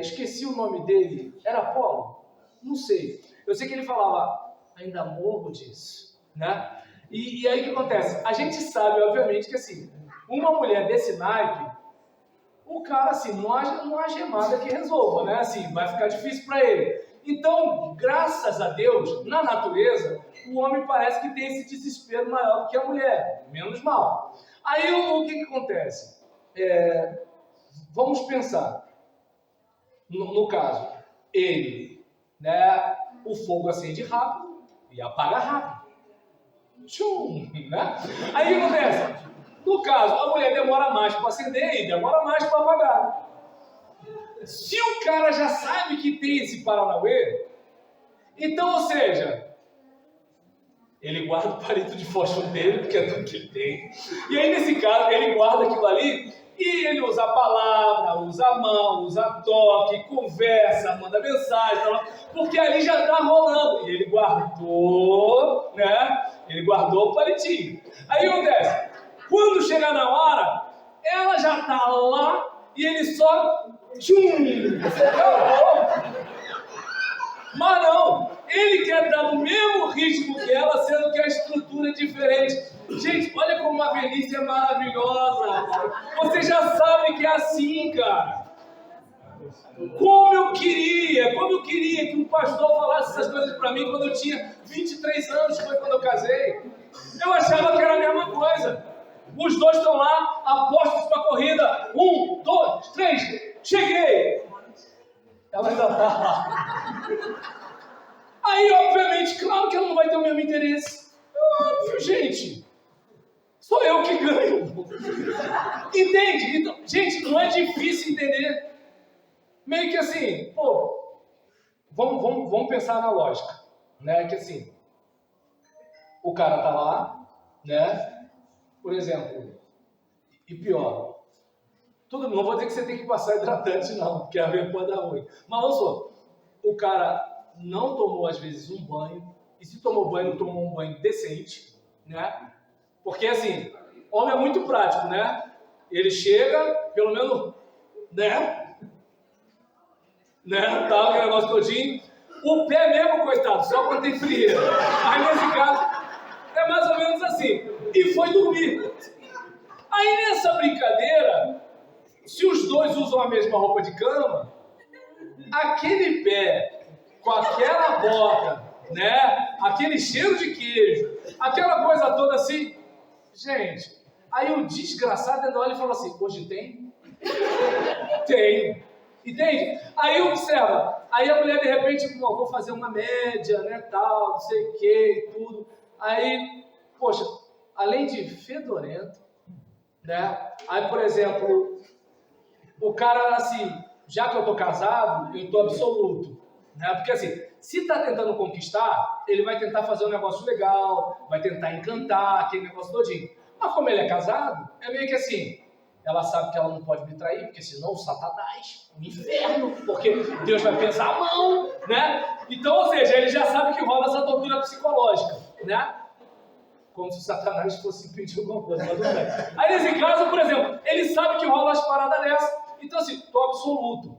esqueci o nome dele, era Apolo? Não sei. Eu sei que ele falava, ainda morro disso, né? E aí o que acontece? A gente sabe, obviamente, que assim, uma mulher desse naipe, o cara, assim, não há gemada que resolva, né? Assim, vai ficar difícil para ele. Então, graças a Deus, na natureza, o homem parece que tem esse desespero maior do que a mulher, menos mal. Aí, o que acontece? Vamos pensar, no caso, ele, né, o fogo acende rápido e apaga rápido. Tchum, né? Aí, o que acontece? No caso, a mulher demora mais para acender e demora mais para apagar. Se o cara já sabe que tem esse paranauê, então, ou seja, ele guarda o palito de fósforo dele, porque é tudo que ele tem. E aí, nesse caso, ele guarda aquilo ali e ele usa a palavra, usa a mão, usa toque, conversa, manda mensagem, porque ali já está rolando. E ele guardou, né? Ele guardou o palitinho. Aí, o que acontece? Quando chegar na hora, ela já está lá e ele só... Tchum! Acabou! Mas não! Ele quer dar no mesmo ritmo que ela, sendo que a estrutura é diferente. Gente, olha como a velhice é maravilhosa! Você já sabe que é assim, cara! Como eu queria que um pastor falasse essas coisas para mim quando eu tinha 23 anos, que foi quando eu casei. Eu achava que era a mesma coisa. Os dois estão lá, apostos para a corrida. 1, 2, 3, cheguei! Ela ainda está lá. Aí, obviamente, claro que ela não vai ter o mesmo interesse. É óbvio, gente. Sou eu que ganho. Entende? Então, gente, não é difícil entender. Meio que assim, pô, vamos pensar na lógica, né? Que assim, o cara tá lá, né? Por exemplo, e pior, Tudo, não vou dizer que você tem que passar hidratante, não, porque a ver pode dar ruim. Mas vamos só, o cara não tomou, às vezes, um banho, e se tomou banho, tomou um banho decente, né? Porque, assim, homem é muito prático, né? Ele chega, pelo menos, né? Tá, aquele negócio todinho. O pé mesmo, coitado, só quando tem frieira. Aí, nesse caso, é mais ou menos assim. E foi dormir. Aí, nessa brincadeira, se os dois usam a mesma roupa de cama, aquele pé com aquela bota, né? Aquele cheiro de queijo, aquela coisa toda assim. Gente, aí o desgraçado ainda olha e fala assim, hoje tem? Tem. Entende? Aí observa, aí a mulher de repente, pô, vou fazer uma média, né, tal, não sei o que e tudo. Aí, poxa, além de fedorento, né? Aí, por exemplo, o cara, assim, já que eu tô casado, eu tô absoluto, né? Porque assim, se tá tentando conquistar, ele vai tentar fazer um negócio legal, vai tentar encantar, aquele negócio todinho. Mas como ele é casado, é meio que assim, ela sabe que ela não pode me trair, porque senão o Satanás, o inferno, porque Deus vai pesar a mão, né? Então, ou seja, ele já sabe que rola essa tortura psicológica, né? Como se o Satanás fosse impedir alguma coisa, mas não é. Aí nesse caso, por exemplo, ele sabe que rola as paradas dessas, então assim, tô absoluto.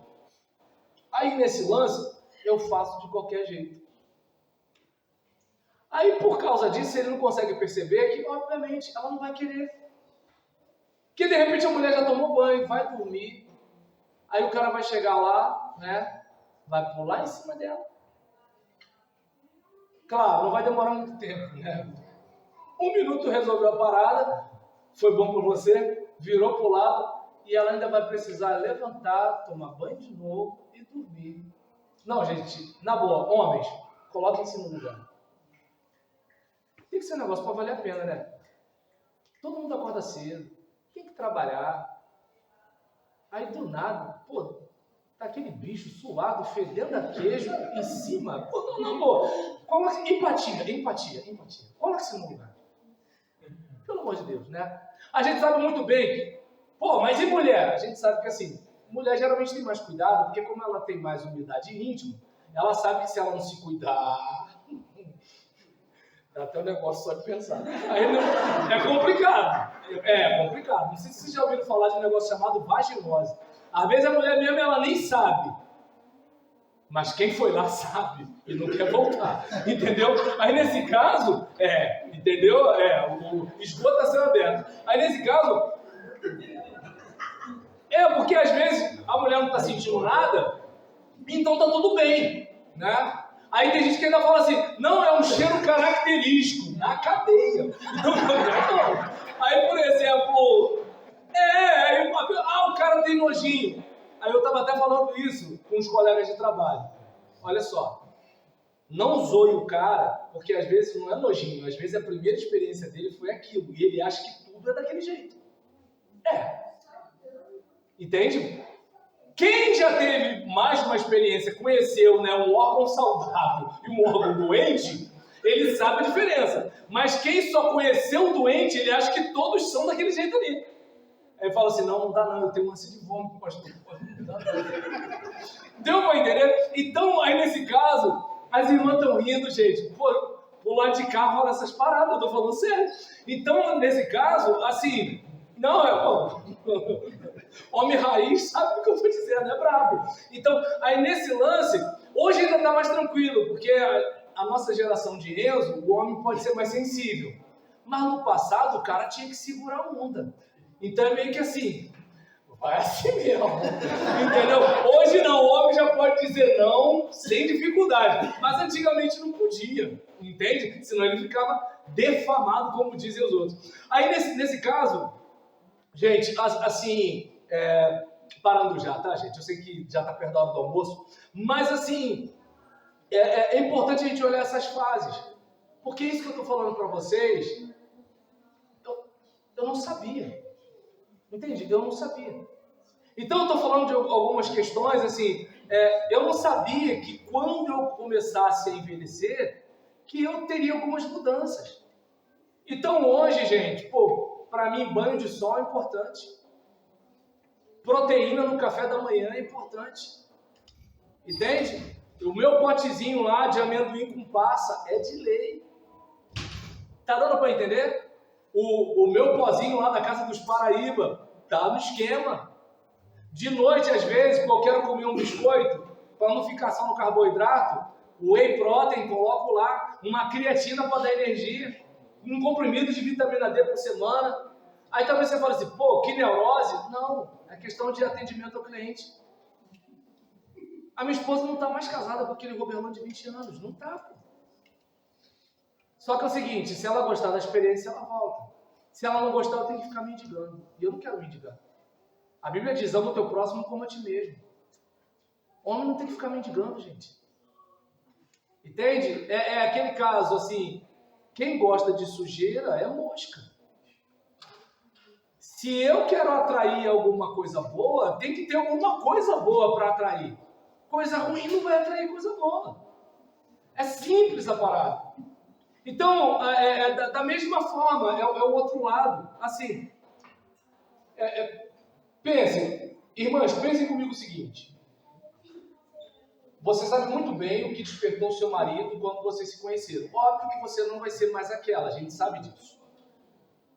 Aí nesse lance, eu faço de qualquer jeito. Aí por causa disso, ele não consegue perceber que, obviamente, ela não vai querer. Porque de repente a mulher já tomou banho, vai dormir, aí o cara vai chegar lá, né? Vai pular em cima dela. Claro, não vai demorar muito tempo, né? 1 minuto resolveu a parada, foi bom para você, virou pro lado, e ela ainda vai precisar levantar, tomar banho de novo e dormir. Não, gente, na boa, homens, coloquem-se no lugar. Tem que ser um negócio para valer a pena, né? Todo mundo acorda cedo, tem que trabalhar. Aí do nada, pô, tá aquele bicho suado, fedendo a queijo em cima. Pô, não, amor. Empatia. Coloque-se no lugar. Pelo amor de Deus, né? A gente sabe muito bem que, pô, mas e mulher? A gente sabe que assim, mulher geralmente tem mais cuidado, porque como ela tem mais umidade íntima, ela sabe que se ela não se cuidar, dá até um negócio só de pensar. Aí é complicado. É complicado. Não sei se vocês já ouviram falar de um negócio chamado vaginose. Às vezes a mulher mesmo, ela nem sabe. Mas quem foi lá sabe e não quer voltar. Entendeu? Aí nesse caso, entendeu? O esgoto está sendo aberto. Aí nesse caso, porque às vezes a mulher não está sentindo nada, então tá tudo bem, né? Aí tem gente que ainda fala assim, não, é um cheiro característico na cadeia. Não. Aí, por exemplo, o cara tem nojinho. Aí eu estava até falando isso com os colegas de trabalho. Olha só, não zoe o cara, porque às vezes não é nojinho, às vezes a primeira experiência dele foi aquilo, e ele acha que tudo é daquele jeito. Entende? Quem já teve mais uma experiência, conheceu, né, um órgão saudável e um órgão doente, ele sabe a diferença. Mas quem só conheceu o doente, ele acha que todos são daquele jeito ali. Aí fala assim, não dá não, eu tenho um ânsia de vômito, pastor. Não dá não. Deu pra entender? Então, aí nesse caso, as irmãs estão rindo, gente. Pô, pro lado de cá rola essas paradas, eu tô falando sério. Então, nesse caso, assim, homem raiz sabe o que eu vou dizer, não é brabo. Então, aí nesse lance, hoje ainda tá mais tranquilo, porque a nossa geração de Enzo, o homem pode ser mais sensível. Mas no passado, o cara tinha que segurar a onda. Então é meio que assim, vai assim mesmo, entendeu? Hoje não, o homem já pode dizer não sem dificuldade, mas antigamente não podia, entende? Senão ele ficava defamado, como dizem os outros. Aí nesse caso, gente, assim, parando já, tá, gente? Eu sei que já tá perto da hora do almoço, mas assim, é importante a gente olhar essas fases, porque isso que eu tô falando para vocês, eu não sabia. Entende? Eu não sabia. Então eu estou falando de algumas questões, assim, eu não sabia que quando eu começasse a envelhecer, que eu teria algumas mudanças. Então hoje, gente, para mim banho de sol é importante. Proteína no café da manhã é importante. Entende? O meu potezinho lá de amendoim com passa é de lei. Tá dando para entender? O meu pozinho lá da casa dos Paraíba tá no esquema. De noite, às vezes, quando eu quero comer um biscoito, para não ficar só no carboidrato, o whey protein, coloco lá uma creatina para dar energia, um comprimido de vitamina D por semana. Aí talvez você fale assim, pô, que neurose? Não, é questão de atendimento ao cliente. A minha esposa não está mais casada com aquele Roberlão de 20 anos, não está, pô. Só que é o seguinte, se ela gostar da experiência, ela volta. Se ela não gostar, eu tenho que ficar mendigando. E eu não quero mendigar. A Bíblia diz, ama o teu próximo como a ti mesmo. Homem não tem que ficar mendigando, gente. Entende? É aquele caso, assim, quem gosta de sujeira é mosca. Se eu quero atrair alguma coisa boa, tem que ter alguma coisa boa para atrair. Coisa ruim não vai atrair coisa boa. É simples a parada. Então, da mesma forma, é o outro lado. Assim, pensem, irmãs, pensem comigo o seguinte. Você sabe muito bem o que despertou o seu marido quando vocês se conheceram. Óbvio que você não vai ser mais aquela, a gente sabe disso.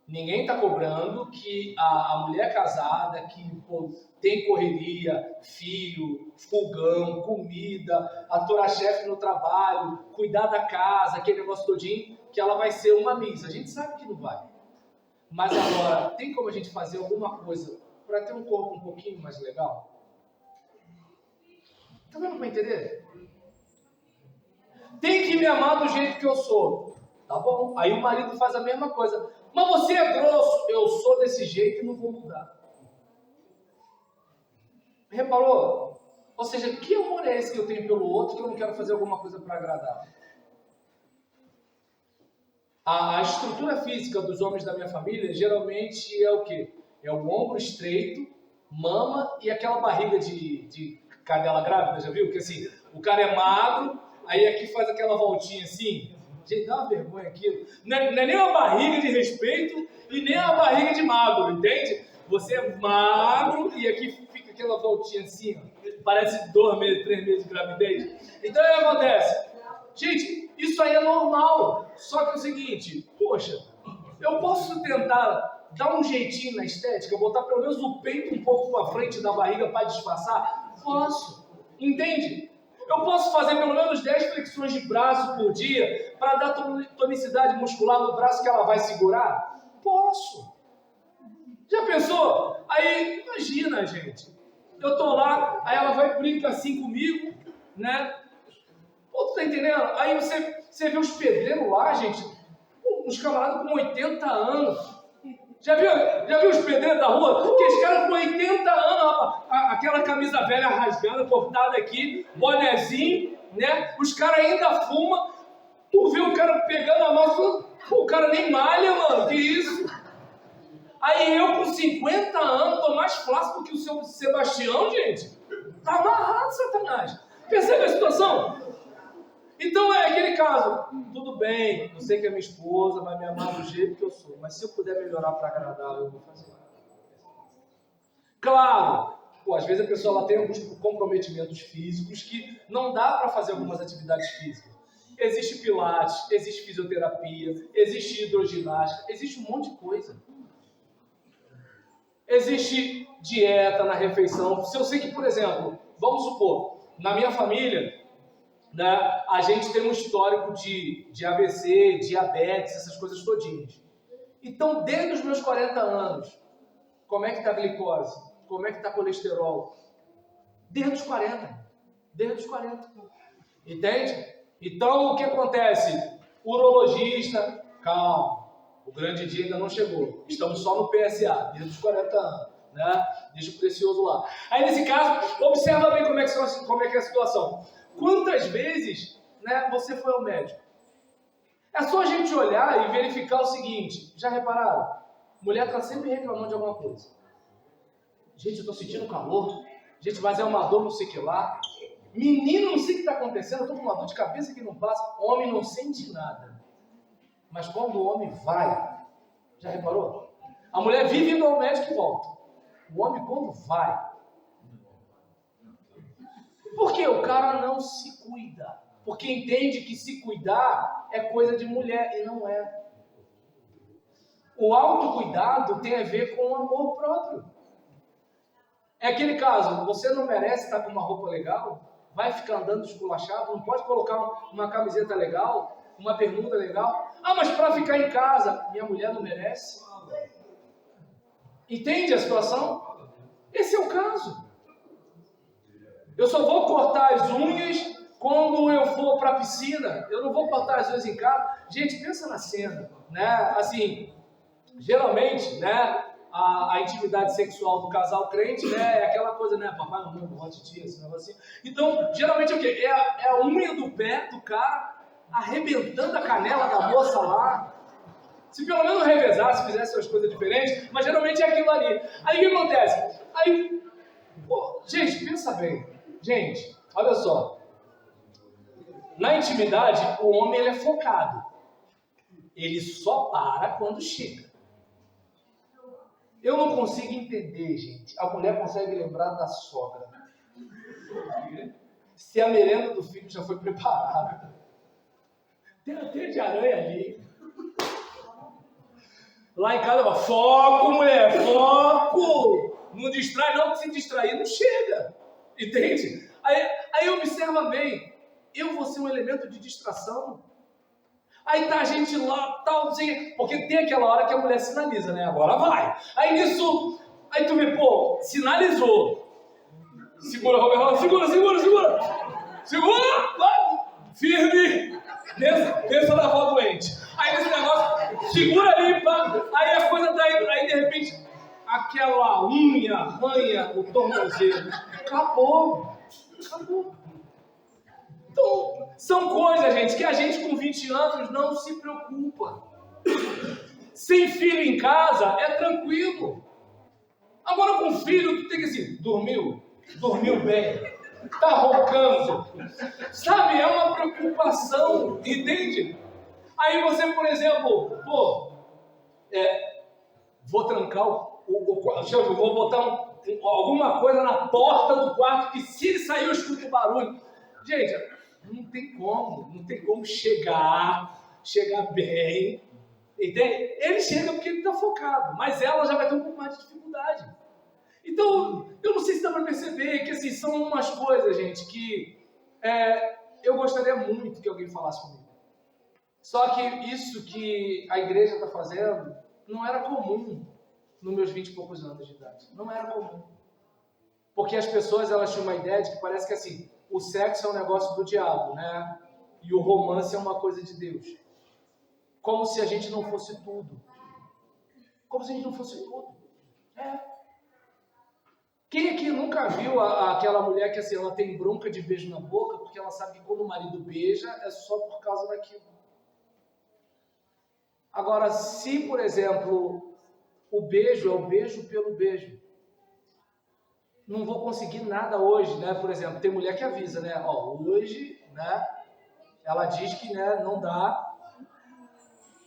Ninguém está cobrando que a mulher casada, que pô, tem correria, filho, fogão, comida, aturar-chefe no trabalho, cuidar da casa, aquele negócio todinho, que ela vai ser uma miss. A gente sabe que não vai. Mas agora, tem como a gente fazer alguma coisa para ter um corpo um pouquinho mais legal? Tá dando para entender? Tem que me amar do jeito que eu sou. Tá bom. Aí o marido faz a mesma coisa. Mas você é grosso. Eu sou desse jeito e não vou mudar. Reparou? Ou seja, que amor é esse que eu tenho pelo outro que eu não quero fazer alguma coisa para agradar? A estrutura física dos homens da minha família geralmente é o quê? É o ombro estreito, mama e aquela barriga de cadela grávida, já viu? Que assim, o cara é magro, aí aqui faz aquela voltinha assim. Gente, dá uma vergonha aquilo. Não é nem uma barriga de respeito e nem uma barriga de magro, entende? Você é magro e aqui fica aquela voltinha assim, ó. Parece 2 meses, 3 meses de gravidez. Então, o que acontece? Gente, isso aí é normal. Só que é o seguinte, poxa, eu posso tentar dar um jeitinho na estética, botar pelo menos o peito um pouco para frente da barriga para disfarçar? Posso. Entende? Eu posso fazer pelo menos 10 flexões de braço por dia para dar tonicidade muscular no braço que ela vai segurar? Posso. Já pensou? Aí, imagina, gente. Eu tô lá, aí ela vai brincar assim comigo, né? Pô, tu tá entendendo? Aí você vê os pedreiros lá, gente, uns camaradas com 80 anos. Já viu os pedreiros da rua? Aqueles caras com 80 anos, aquela camisa velha rasgada, cortada aqui, bonezinho, né? Os caras ainda fumam. Tu vê o cara pegando a mão, o cara nem malha, mano, que isso? Aí eu com 50 anos tô mais flácido que o seu Sebastião, gente. Tá amarrado, Satanás. Percebe a situação? Então é aquele caso, tudo bem, eu sei que a minha esposa vai me amar do jeito que eu sou, mas se eu puder melhorar para agradar, eu vou fazer. Claro, às vezes a pessoa ela tem alguns comprometimentos físicos que não dá para fazer algumas atividades físicas. Existe pilates, existe fisioterapia, existe hidroginástica, existe um monte de coisa. Existe dieta na refeição. Se eu sei que, por exemplo, vamos supor, na minha família, né, a gente tem um histórico de AVC, diabetes, essas coisas todinhas. Então, desde os meus 40 anos, como é que está a glicose? Como é que está colesterol? Desde os 40. Desde os 40. Entende? Então, o que acontece? Urologista, calma. O grande dia ainda não chegou. Estamos só no PSA, desde os 40 anos. Né? Deixa o precioso lá. Aí, nesse caso, observa bem como é que é a situação. Quantas vezes, né, você foi ao médico? É só a gente olhar e verificar o seguinte. Já repararam? Mulher está sempre reclamando de alguma coisa. Gente, eu estou sentindo calor. Gente, mas é uma dor, não sei o que lá. Menino, não sei o que está acontecendo. Eu estou com uma dor de cabeça que não passa. Homem não sente nada. Mas quando o homem vai, já reparou? A mulher vive indo ao médico e volta. O homem quando vai, porque o cara não se cuida. Porque entende que se cuidar é coisa de mulher e não é. O autocuidado tem a ver com o amor próprio. É aquele caso, você não merece estar com uma roupa legal, vai ficar andando esculachado, não pode colocar uma camiseta legal, uma bermuda legal. Ah, mas para ficar em casa, minha mulher não merece. Entende a situação? Esse é o caso. Eu só vou cortar as unhas quando eu for para a piscina. Eu não vou cortar as unhas em casa. Gente, pensa na cena, né? Assim, geralmente, né? A intimidade sexual do casal crente, né? É aquela coisa, né? Papai, mamãe, vovó, titia, esse negocinho. Então, geralmente é o quê? É a unha do pé do cara arrebentando a canela da moça lá. Se pelo menos revezasse, fizesse as coisas diferentes, mas geralmente é aquilo ali. Aí o que acontece? Aí, pô, gente, pensa bem. Gente, olha só. Na intimidade, o homem ele é focado. Ele só para quando chega. Eu não consigo entender, gente. A mulher consegue lembrar da sogra. Se a merenda do filho já foi preparada. Tem a teia de aranha ali. Lá em casa, foco, mulher, foco! Não distrai não, que se distrair não chega. Entende? Aí observa bem. Eu vou ser um elemento de distração. Aí tá a gente lá, tal, assim, porque tem aquela hora que a mulher sinaliza, né? Agora vai. Aí nisso, aí tu vê, pô, sinalizou. Segura, Roberto, segura. Segura, vai. Firme. Pensa na avó doente. Aí nesse negócio, segura ali, pá. Aí a coisa tá indo, aí de repente, aquela unha arranha o tornozelo. Acabou. Então, são coisas, gente, que a gente com 20 anos não se preocupa. Sem filho em casa, é tranquilo. Agora com filho, tu tem que assim, dormiu bem, tá roncando. Sabe, é uma preocupação, entende? Aí você, por exemplo, vou trancar vou botar alguma coisa na porta do quarto, que se ele sair eu escuto o barulho. Gente, não tem como chegar bem, entende? Ele chega porque ele está focado, mas ela já vai ter um pouco mais de dificuldade. Então, eu não sei se dá para perceber que assim, são umas coisas, gente, que eu gostaria muito que alguém falasse comigo. Só que isso que a igreja está fazendo não era comum nos meus 20 e poucos anos de idade. Não era comum. Porque as pessoas elas tinham uma ideia de que parece que assim, o sexo é um negócio do diabo, né? E o romance é uma coisa de Deus. Como se a gente não fosse tudo. Quem aqui nunca viu aquela mulher que assim, ela tem bronca de beijo na boca porque ela sabe que quando o marido beija é só por causa daquilo. Agora, se, por exemplo, o beijo é o beijo pelo beijo, não vou conseguir nada hoje, né? Por exemplo, tem mulher que avisa, né? Ó, hoje, né? Ela diz que, né, não dá.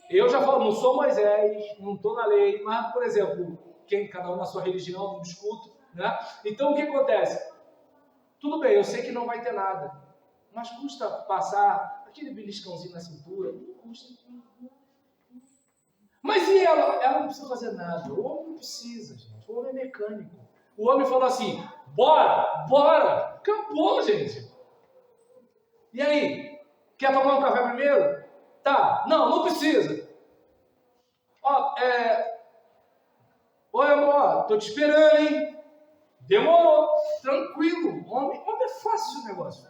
Eu já falo, não sou Moisés, não estou na lei, mas, por exemplo, cada um na sua religião, não discuto, né? Então, o que acontece? Tudo bem, eu sei que não vai ter nada, mas custa passar aquele beliscãozinho na cintura? Não custa. Mas e ela? Ela não precisa fazer nada. O homem não precisa, gente. O homem é mecânico. O homem falou assim, bora! Acabou, gente. E aí? Quer tomar um café primeiro? Tá. Não precisa. Ó, Oi, amor, tô te esperando, hein? Demorou. Tranquilo. Homem é fácil o negócio.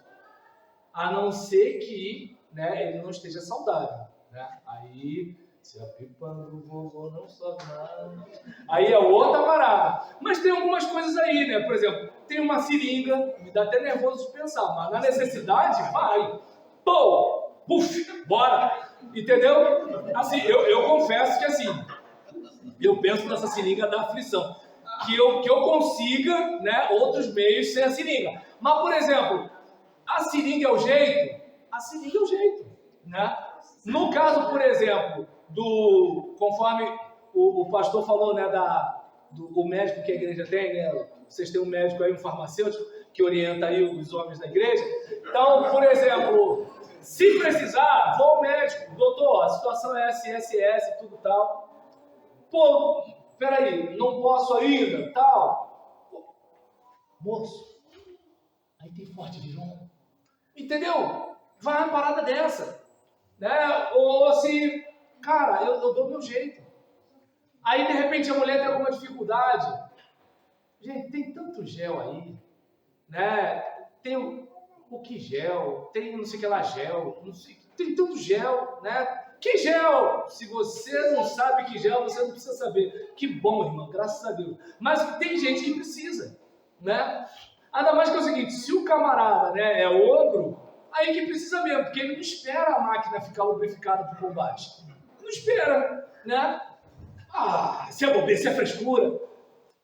A não ser que, né, ele não esteja saudável, né? Aí, se a pipa do vovô não sobe mais... Aí é outra parada. Mas tem algumas coisas aí, né? Por exemplo, tem uma seringa, me dá até nervoso de pensar, mas na necessidade, vai. Pô, puf, bora. Entendeu? Assim, eu confesso que assim, eu penso nessa seringa da aflição. Que eu consiga, né, outros meios sem a seringa. Mas, por exemplo, a seringa é o jeito? A seringa é o jeito, né? No caso, por exemplo, conforme o pastor falou, né, o médico que a igreja tem, né? Vocês têm um médico aí, um farmacêutico, que orienta aí os homens da igreja. Então, por exemplo, se precisar, vou ao médico, doutor, a situação é SSS, tudo tal. Pô, peraí, não posso ainda, tal. Pô, moço, aí tem forte virão. Entendeu? Vai uma parada dessa. Né? Ou se, cara, eu dou meu jeito. Aí, de repente, a mulher tem alguma dificuldade. Gente, tem tanto gel aí, né? Tem o que gel, tem não sei o que lá gel, não sei, tem tanto gel, né? Que gel? Se você não sabe que gel, você não precisa saber. Que bom, irmão, graças a Deus. Mas tem gente que precisa, né? Ainda mais que é o seguinte, se o camarada, né, é ogro, aí que precisa mesmo, porque ele não espera a máquina ficar lubrificada para o combate. Não espera, né? Ah, se é bobeira, se é frescura.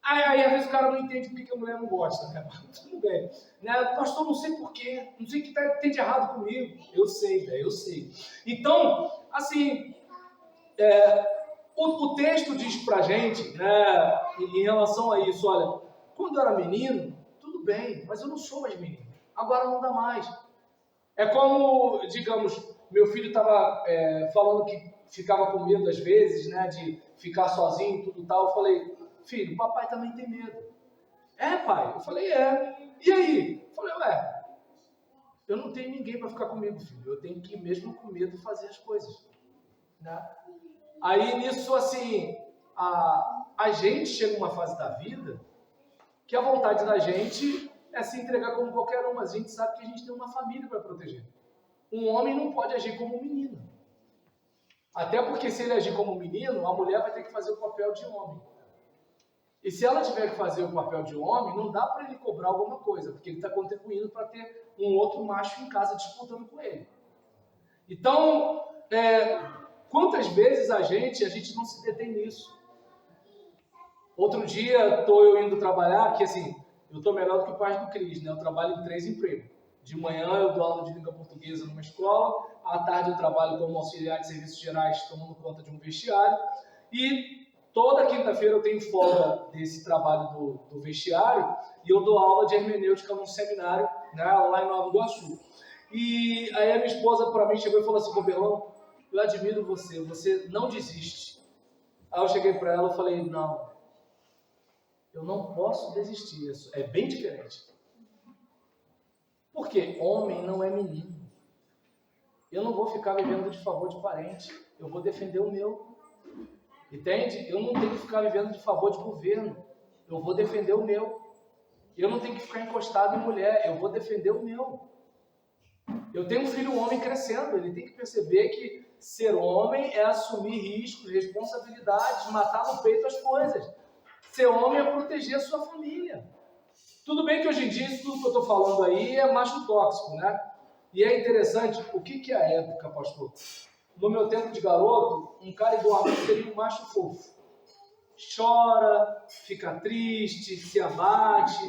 Aí, às vezes, o cara não entende porque a mulher não gosta, né? Tudo bem. Né? Pastor, não sei porquê, não sei o que tem de errado comigo. Eu sei, velho, eu sei. Então, assim, o texto diz pra gente, né, em relação a isso, olha, quando eu era menino, tudo bem, mas eu não sou mais menino. Agora não dá mais. É como, digamos, meu filho estava falando que ficava com medo às vezes, né, de ficar sozinho e tudo tal. Eu falei, filho, papai também tem medo. É, pai? Eu falei, é. E aí? Eu falei, ué, eu não tenho ninguém para ficar comigo, filho. Eu tenho que ir mesmo com medo fazer as coisas. Né? Aí nisso, assim, a gente chega numa fase da vida que a vontade da gente é se entregar como qualquer um, mas a gente sabe que a gente tem uma família para proteger. Um homem não pode agir como um menino. Até porque se ele agir como um menino, a mulher vai ter que fazer o papel de homem. E se ela tiver que fazer o papel de homem, não dá para ele cobrar alguma coisa, porque ele está contribuindo para ter um outro macho em casa disputando com ele. Então, quantas vezes a gente não se detém nisso? Outro dia, estou eu indo trabalhar, que assim, eu estou melhor do que o pai do Cris, né? Eu trabalho em 3 empregos. De manhã eu dou aula de língua portuguesa numa escola, à tarde eu trabalho como auxiliar de serviços gerais, tomando conta de um vestiário, e toda quinta-feira eu tenho folga desse trabalho do vestiário, e eu dou aula de hermenêutica num seminário, né, lá em Nova Iguaçu. E aí a minha esposa para mim chegou e falou assim, Berlão, eu admiro você, você não desiste. Aí eu cheguei para ela e falei, não, eu não posso desistir, isso é bem diferente. Porque homem não é menino. Eu não vou ficar vivendo de favor de parente, eu vou defender o meu. Entende? Eu não tenho que ficar vivendo de favor de governo, eu vou defender o meu. Eu não tenho que ficar encostado em mulher, eu vou defender o meu. Eu tenho um filho homem crescendo, ele tem que perceber que ser homem é assumir riscos, responsabilidades, matar no peito as coisas. Ser homem é proteger a sua família. Tudo bem que hoje em dia isso tudo que eu estou falando aí é macho tóxico, né? E é interessante, o que é a época, pastor? No meu tempo de garoto, um cara igual a mim seria um macho fofo. Chora, fica triste, se abate.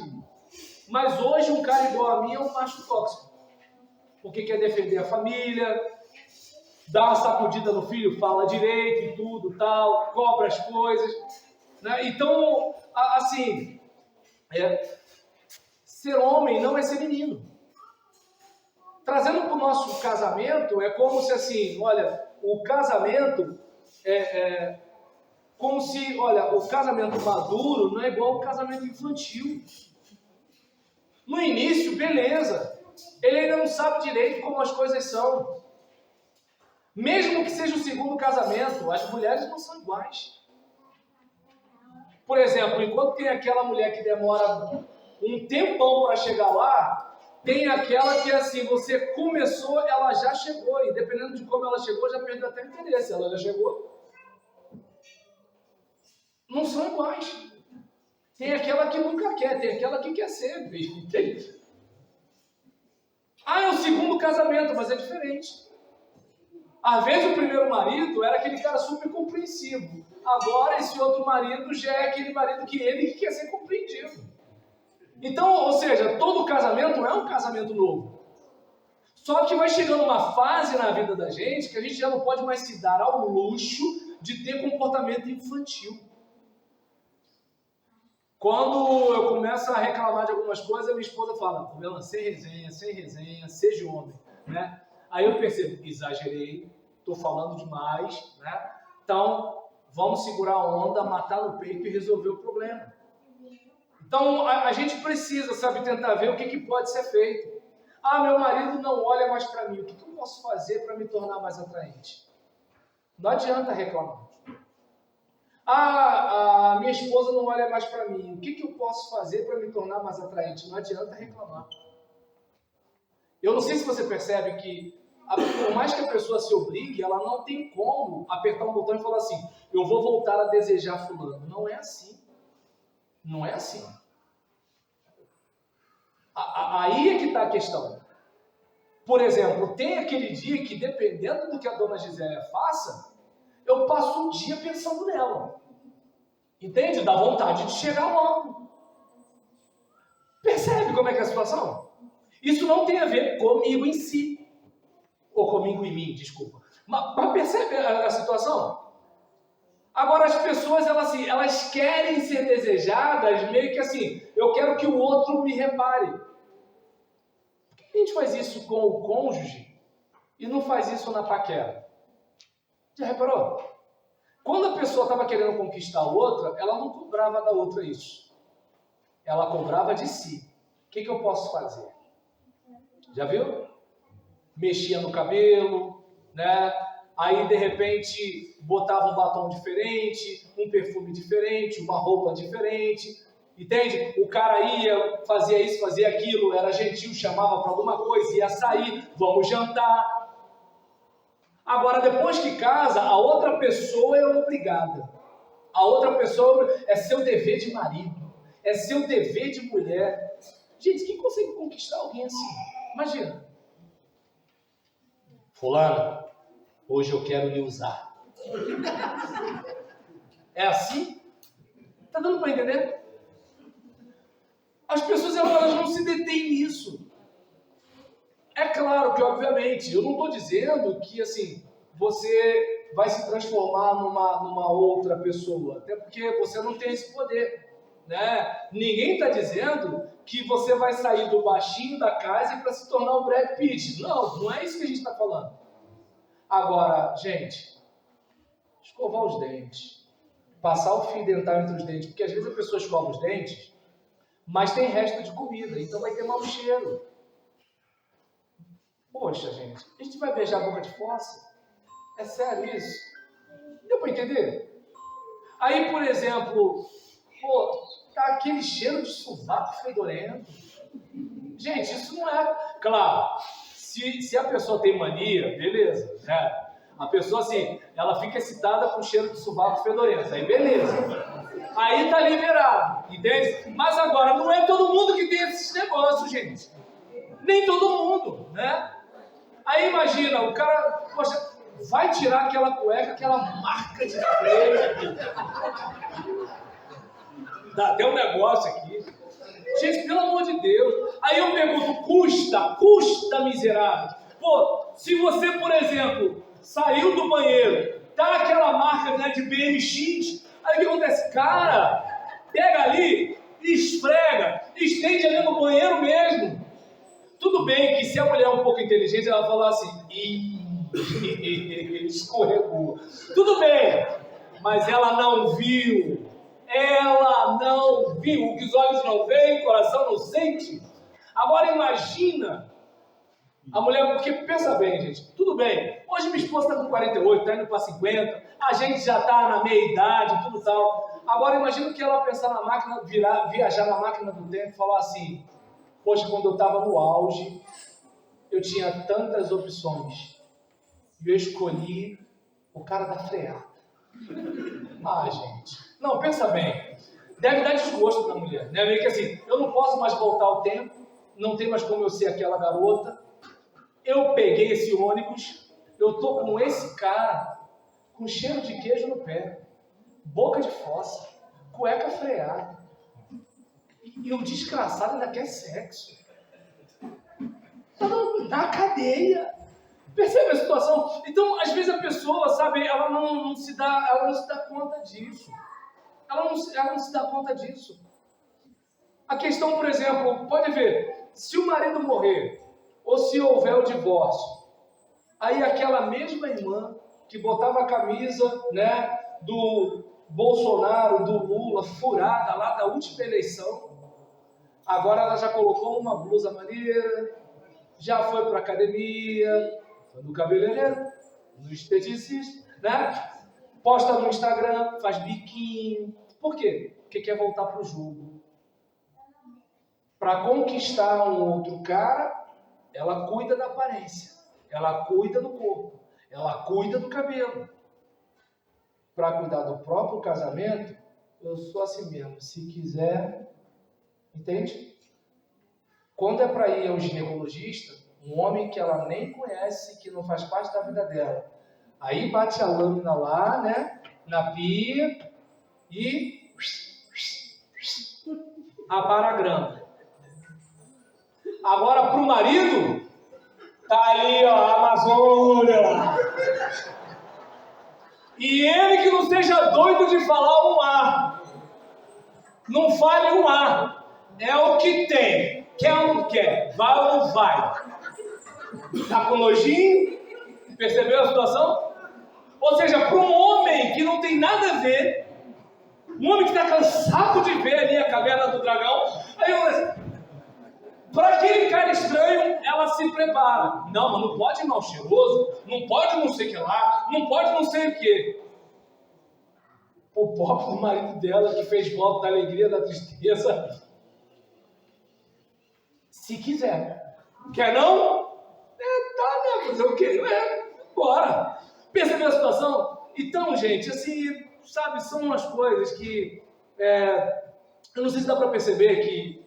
Mas hoje um cara igual a mim é um macho tóxico. Porque quer defender a família, dá uma sacudida no filho, fala direito e tudo, tal, cobra as coisas. Né? Então, assim, ser homem não é ser menino. Trazendo para o nosso casamento, é como se assim, olha, o casamento como se, olha, o casamento maduro não é igual ao casamento infantil. No início, beleza, ele ainda não sabe direito como as coisas são. Mesmo que seja o segundo casamento, as mulheres não são iguais. Por exemplo, enquanto tem aquela mulher que demora um tempão para chegar lá, tem aquela que assim, você começou, ela já chegou, e dependendo de como ela chegou, já perdeu até o interesse, ela já chegou. Não são iguais. Tem aquela que nunca quer, tem aquela que quer sempre, entende? É o segundo casamento, mas é diferente. Às vezes o primeiro marido era aquele cara super compreensivo. Agora esse outro marido já é aquele marido que ele quer ser compreendido. Então, ou seja, todo casamento é um casamento novo. Só que vai chegando uma fase na vida da gente que a gente já não pode mais se dar ao luxo de ter comportamento infantil. Quando eu começo a reclamar de algumas coisas, minha esposa fala, sem resenha, seja homem, né? Aí eu percebo, exagerei, estou falando demais, né? Então, vamos segurar a onda, matar no peito e resolver o problema. Então, a gente precisa, sabe, tentar ver o que pode ser feito. Ah, meu marido não olha mais para mim, o que eu posso fazer para me tornar mais atraente? Não adianta reclamar. Ah, a minha esposa não olha mais para mim. O que eu posso fazer para me tornar mais atraente? Não adianta reclamar. Eu não sei se você percebe que, por mais que a pessoa se obrigue, ela não tem como apertar um botão e falar assim, eu vou voltar a desejar fulano. Não é assim. Não é assim. Aí é que está a questão. Por exemplo, tem aquele dia que, dependendo do que a dona Gisélia faça, eu passo um dia pensando nela. Entende? Dá vontade de chegar logo. Percebe como é que é a situação? Isso não tem a ver comigo em si. Ou comigo em mim, desculpa. Mas percebe a situação? Agora as pessoas, elas querem ser desejadas meio que assim, eu quero que o outro me repare. Por que a gente faz isso com o cônjuge e não faz isso na paquera? Já reparou? Quando a pessoa estava querendo conquistar a outra, ela não cobrava da outra isso. Ela cobrava de si. O que eu posso fazer? Já viu? Mexia no cabelo, né? Aí, de repente, botava um batom diferente, um perfume diferente, uma roupa diferente. Entende? O cara ia, fazia isso, fazia aquilo, era gentil, chamava para alguma coisa, ia sair, vamos jantar. Agora, depois que casa, a outra pessoa é obrigada. A outra pessoa é seu dever de marido, é seu dever de mulher. Gente, quem consegue conquistar alguém assim? Imagina. Fulano, hoje eu quero lhe usar. É assim? Tá dando para entender? As pessoas elas não se detêm nisso. É claro que, obviamente, eu não estou dizendo que assim você vai se transformar numa outra pessoa, até porque você não tem esse poder, né? Ninguém está dizendo que você vai sair do baixinho da casa para se tornar o Brad Pitt. Não é isso que a gente está falando. Agora, gente, escovar os dentes, passar o fio dental entre os dentes, porque às vezes a pessoa escova os dentes, mas tem resto de comida, então vai ter mau cheiro. Poxa, gente, a gente vai beijar a boca de fossa? É sério isso? Deu para entender? Aí, por exemplo, tá aquele cheiro de sovaco fedorento. Gente, isso não é... Claro, se a pessoa tem mania, beleza, né? A pessoa, assim, ela fica excitada com o cheiro de sovaco fedorento, aí beleza. Aí tá liberado, entende? Mas agora, não é todo mundo que tem esses negócios, gente. Nem todo mundo, né? Aí imagina, o cara, poxa, vai tirar aquela cueca, aquela marca de freio. Dá até um negócio aqui. Gente, pelo amor de Deus. Aí eu pergunto, custa miserável. Pô, se você, por exemplo, saiu do banheiro, tá aquela marca, né, de BMX, aí o que acontece? Cara, pega ali, esfrega, estende ali no banheiro mesmo. Tudo bem que se a mulher é um pouco inteligente, ela vai falar assim, escorregou. Tudo bem, mas ela não viu. Ela não viu. O que os olhos não veem, o coração não sente. Agora imagina a mulher, porque pensa bem, gente, tudo bem. Hoje minha esposa está com 48, está indo para 50, a gente já está na meia idade, tudo tal. Agora imagina que ela pensar na máquina, viajar na máquina do tempo e falar assim, poxa, quando eu estava no auge, eu tinha tantas opções. E eu escolhi o cara da freada. Ah, gente. Não, pensa bem. Deve dar desgosto para a mulher. Né? Meio que assim, eu não posso mais voltar ao tempo, não tem mais como eu ser aquela garota. Eu peguei esse ônibus, eu tô com esse cara, com cheiro de queijo no pé, boca de fossa, cueca freada. E o desgraçado ainda quer sexo. Tá na cadeia. Percebe a situação? Então, às vezes a pessoa, sabe, ela não se dá conta disso. Ela não se dá conta disso. A questão, por exemplo, pode ver, se o marido morrer, ou se houver o divórcio, aí aquela mesma irmã que botava a camisa, né, do Bolsonaro, do Lula, furada lá da última eleição, agora ela já colocou uma blusa maneira, já foi para a academia, foi no cabeleireiro, no esteticista, né? Posta no Instagram, faz biquinho. Por quê? Porque quer voltar para o jogo. Para conquistar um outro cara, ela cuida da aparência, ela cuida do corpo, ela cuida do cabelo. Para cuidar do próprio casamento, eu sou assim mesmo. Se quiser, entende? Quando é para ir ao ginecologista, um homem que ela nem conhece, que não faz parte da vida dela, aí bate a lâmina lá, né, na pia e apara a grama. Agora para o marido, tá ali, ó, a Amazônia. E ele que não seja doido de falar um A. Não fale um A. É o que tem. Quer ou não quer? Vai ou não vai? Tá com nojinho? Percebeu a situação? Ou seja, para um homem que não tem nada a ver, um homem que está cansado de ver ali a caverna do dragão, aí para aquele cara estranho, ela se prepara. Não, mas não pode ir mal cheiroso, não pode não sei o que lá, não pode não sei o que. O pobre do marido dela que fez voto da alegria, da tristeza. Se quiser. Quer não? Tá, né? Fazer o quê? Bora. Percebeu a situação? Então, gente, assim, sabe, são umas coisas que... eu não sei se dá para perceber que...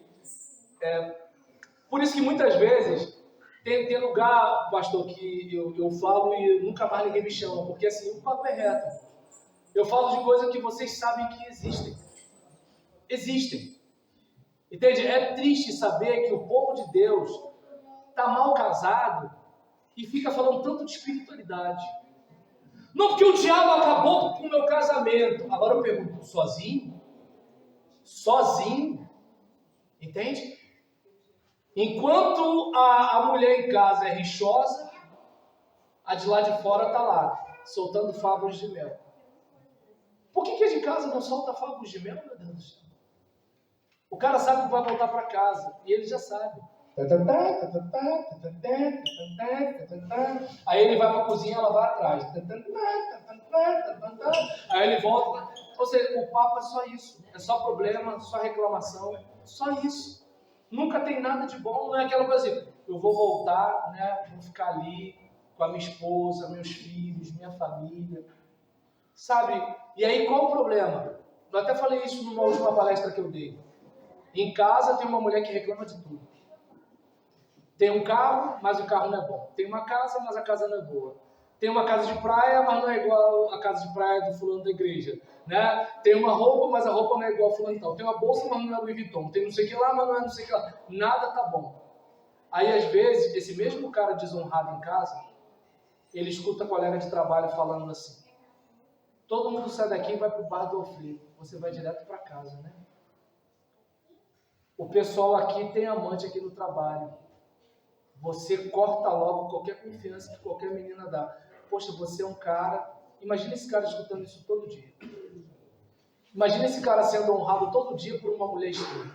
por isso que muitas vezes tem lugar, pastor, que eu falo e nunca mais ninguém me chama, porque assim, o papo é reto. Eu falo de coisas que vocês sabem que existem. Existem. Entende? É triste saber que o povo de Deus está mal casado e fica falando tanto de espiritualidade. Não, porque o diabo acabou com o meu casamento. Agora eu pergunto, sozinho? Sozinho? Entende? Enquanto a mulher em casa é rixosa, a de lá de fora está lá, soltando favos de mel. Por que a de casa não solta favos de mel, meu Deus do céu? O cara sabe que vai voltar para casa, e ele já sabe. Aí ele vai para a cozinha, ela vai atrás. Aí ele volta. Ou seja, o papo é só isso. É só problema, só reclamação. Só isso. Nunca tem nada de bom. Não é aquela coisa assim, eu vou voltar, né? Vou ficar ali com a minha esposa, meus filhos, minha família. Sabe? E aí qual o problema? Eu até falei isso numa última palestra que eu dei. Em casa tem uma mulher que reclama de tudo. Tem um carro, mas o carro não é bom. Tem uma casa, mas a casa não é boa. Tem uma casa de praia, mas não é igual a casa de praia do fulano da igreja. Né? Tem uma roupa, mas a roupa não é igual ao fulano tal. Tem uma bolsa, mas não é Louis Vuitton. Tem não sei o que lá, mas não é não sei o que lá. Nada tá bom. Aí, às vezes, esse mesmo cara desonrado em casa, ele escuta colega de trabalho falando assim, todo mundo sai daqui e vai pro bar do Alfredo. Você vai direto para casa, né? O pessoal aqui tem amante aqui no trabalho. Você corta logo qualquer confiança que qualquer menina dá. Poxa, você é um cara... Imagina esse cara escutando isso todo dia. Imagina esse cara sendo honrado todo dia por uma mulher estranha.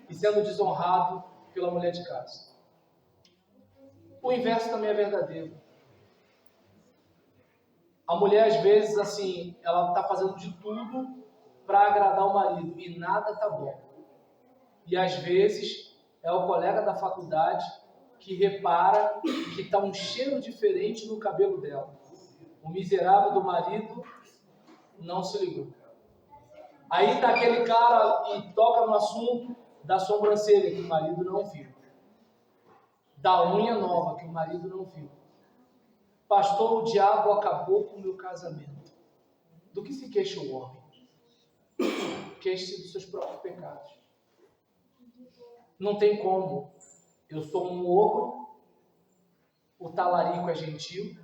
E sendo desonrado pela mulher de casa. O inverso também é verdadeiro. A mulher, às vezes, assim, ela está fazendo de tudo para agradar o marido. E nada está bom. E, às vezes, é o colega da faculdade que repara que está um cheiro diferente no cabelo dela. O miserável do marido não se ligou. Aí está aquele cara e toca no assunto da sobrancelha, que o marido não viu. Da unha nova, que o marido não viu. Pastor, o diabo acabou com o meu casamento. Do que se queixa o homem? Queixe-se dos seus próprios pecados. Não tem como. Eu sou um ogro, o talarico é gentil,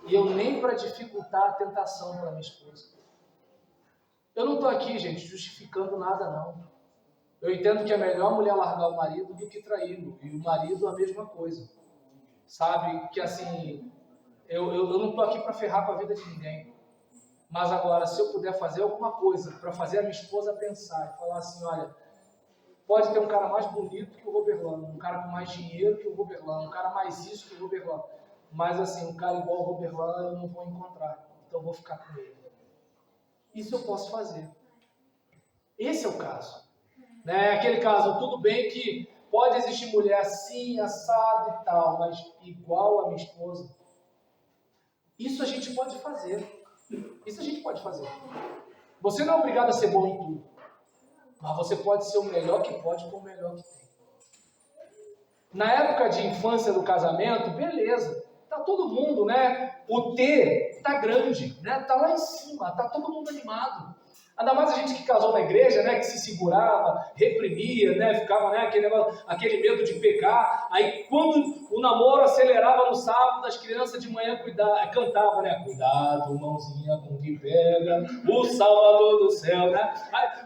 e eu nem para dificultar a tentação para minha esposa. Eu não estou aqui, gente, justificando nada, não. Eu entendo que é melhor a mulher largar o marido do que traí-lo. E o marido a mesma coisa. Sabe? Que assim, eu não estou aqui para ferrar com a vida de ninguém. Mas agora, se eu puder fazer alguma coisa para fazer a minha esposa pensar e falar assim, olha, pode ter um cara mais bonito que o Roberlano, um cara com mais dinheiro que o Roberlano, um cara mais isso que o Roberlano. Mas assim, um cara igual o Roberlano eu não vou encontrar. Então eu vou ficar com ele. Isso eu posso fazer. Esse é o caso. Né? Aquele caso, tudo bem que pode existir mulher assim, assado e tal, mas igual a minha esposa. Isso a gente pode fazer. Isso a gente pode fazer. Você não é obrigado a ser bom em tudo. Mas você pode ser o melhor que pode com o melhor que tem. Na época de infância do casamento, beleza. Tá todo mundo, né? O T tá grande, né? Tá lá em cima, tá todo mundo animado. Ainda mais a gente que casou na igreja, né? Que se segurava, reprimia, né? Ficava, né? Aquele medo de pecar. Aí quando o namoro acelerava no sábado, as crianças de manhã cantavam, né? Cuidado, mãozinha com que pega, o Salvador do céu, né?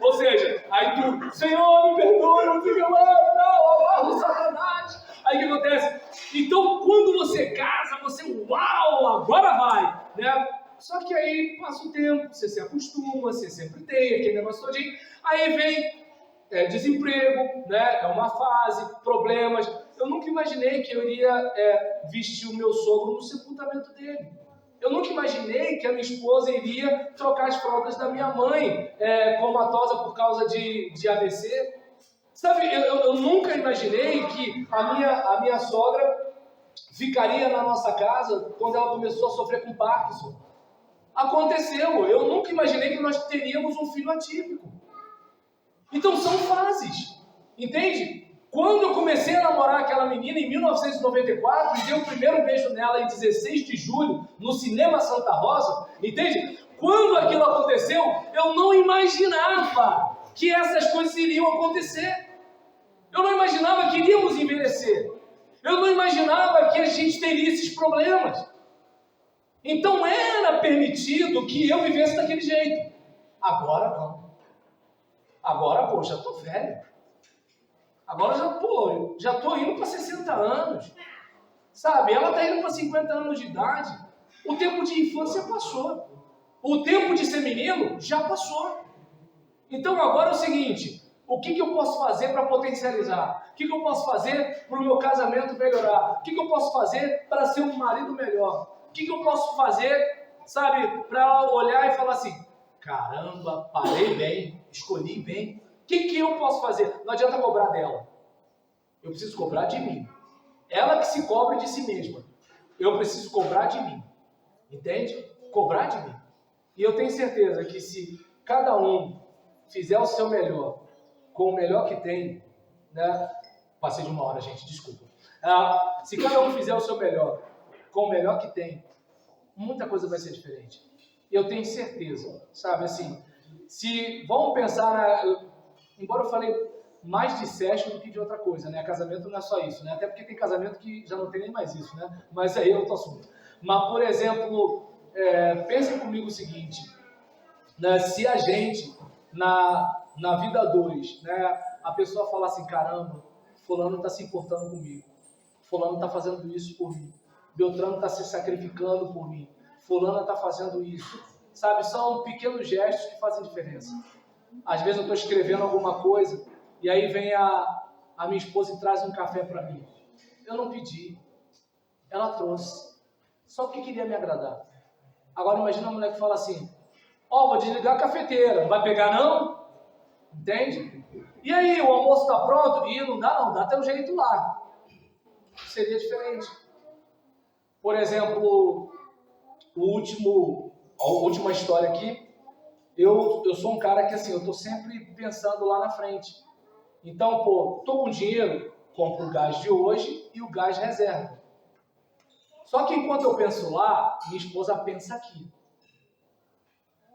Ou seja, aí tu, Senhor, me perdoa, não fica lá, não, amarra o Satanás. Aí o que acontece? Então, quando você casa, você, uau, agora vai, né? Só que aí passa o tempo, você se acostuma, você sempre tem aquele negócio todinho. Aí vem desemprego, né? É uma fase, problemas. Eu nunca imaginei que eu iria vestir o meu sogro no sepultamento dele. Eu nunca imaginei que a minha esposa iria trocar as fraldas da minha mãe comatosa por causa de AVC. Sabe, eu nunca imaginei que a minha sogra ficaria na nossa casa quando ela começou a sofrer com Parkinson. Aconteceu, eu nunca imaginei que nós teríamos um filho atípico. Então são fases, entende? Quando eu comecei a namorar aquela menina em 1994 e dei o primeiro beijo nela em 16 de julho no Cinema Santa Rosa, entende? Quando aquilo aconteceu, eu não imaginava que essas coisas iriam acontecer. Eu não imaginava que iríamos envelhecer. Eu não imaginava que a gente teria esses problemas. Então era permitido que eu vivesse daquele jeito. Agora não. Agora, pô, já estou velho. Agora já estou indo para 60 anos. Sabe, ela está indo para 50 anos de idade. O tempo de infância passou. O tempo de ser menino já passou. Então agora é o seguinte, o que eu posso fazer para potencializar? O que eu posso fazer para o meu casamento melhorar? O que eu posso fazer para ser um marido melhor? O que eu posso fazer, sabe, para olhar e falar assim, caramba, parei bem, escolhi bem. O que eu posso fazer? Não adianta cobrar dela. Eu preciso cobrar de mim. Ela que se cobre de si mesma. Eu preciso cobrar de mim. Entende? Cobrar de mim. E eu tenho certeza que se cada um fizer o seu melhor, com o melhor que tem, né? Passei de 1 hora, gente, desculpa. Se cada um fizer o seu melhor, com o melhor que tem, muita coisa vai ser diferente. Eu tenho certeza, sabe, assim, se vamos pensar, embora eu falei mais de sexo do que de outra coisa, né? Casamento não é só isso, né? Até porque tem casamento que já não tem nem mais isso, né? Mas aí é outro assunto. Mas, por exemplo, pensem comigo o seguinte, né? Se a gente, na vida 2, né? A pessoa fala assim, caramba, fulano está se importando comigo, fulano está fazendo isso por mim, Beltrano está se sacrificando por mim, fulana está fazendo isso, sabe? São pequenos gestos que fazem diferença. Às vezes eu estou escrevendo alguma coisa e aí vem a minha esposa e traz um café para mim. Eu não pedi, ela trouxe, só porque queria me agradar. Agora imagina uma mulher que fala assim, vou desligar a cafeteira, não vai pegar não? Entende? E aí, o almoço está pronto? E não, dá até um jeito lá. Seria diferente. Por exemplo, a última história aqui, eu sou um cara que assim, eu estou sempre pensando lá na frente. Então, estou com dinheiro, compro o gás de hoje e o gás reserva. Só que enquanto eu penso lá, minha esposa pensa aqui.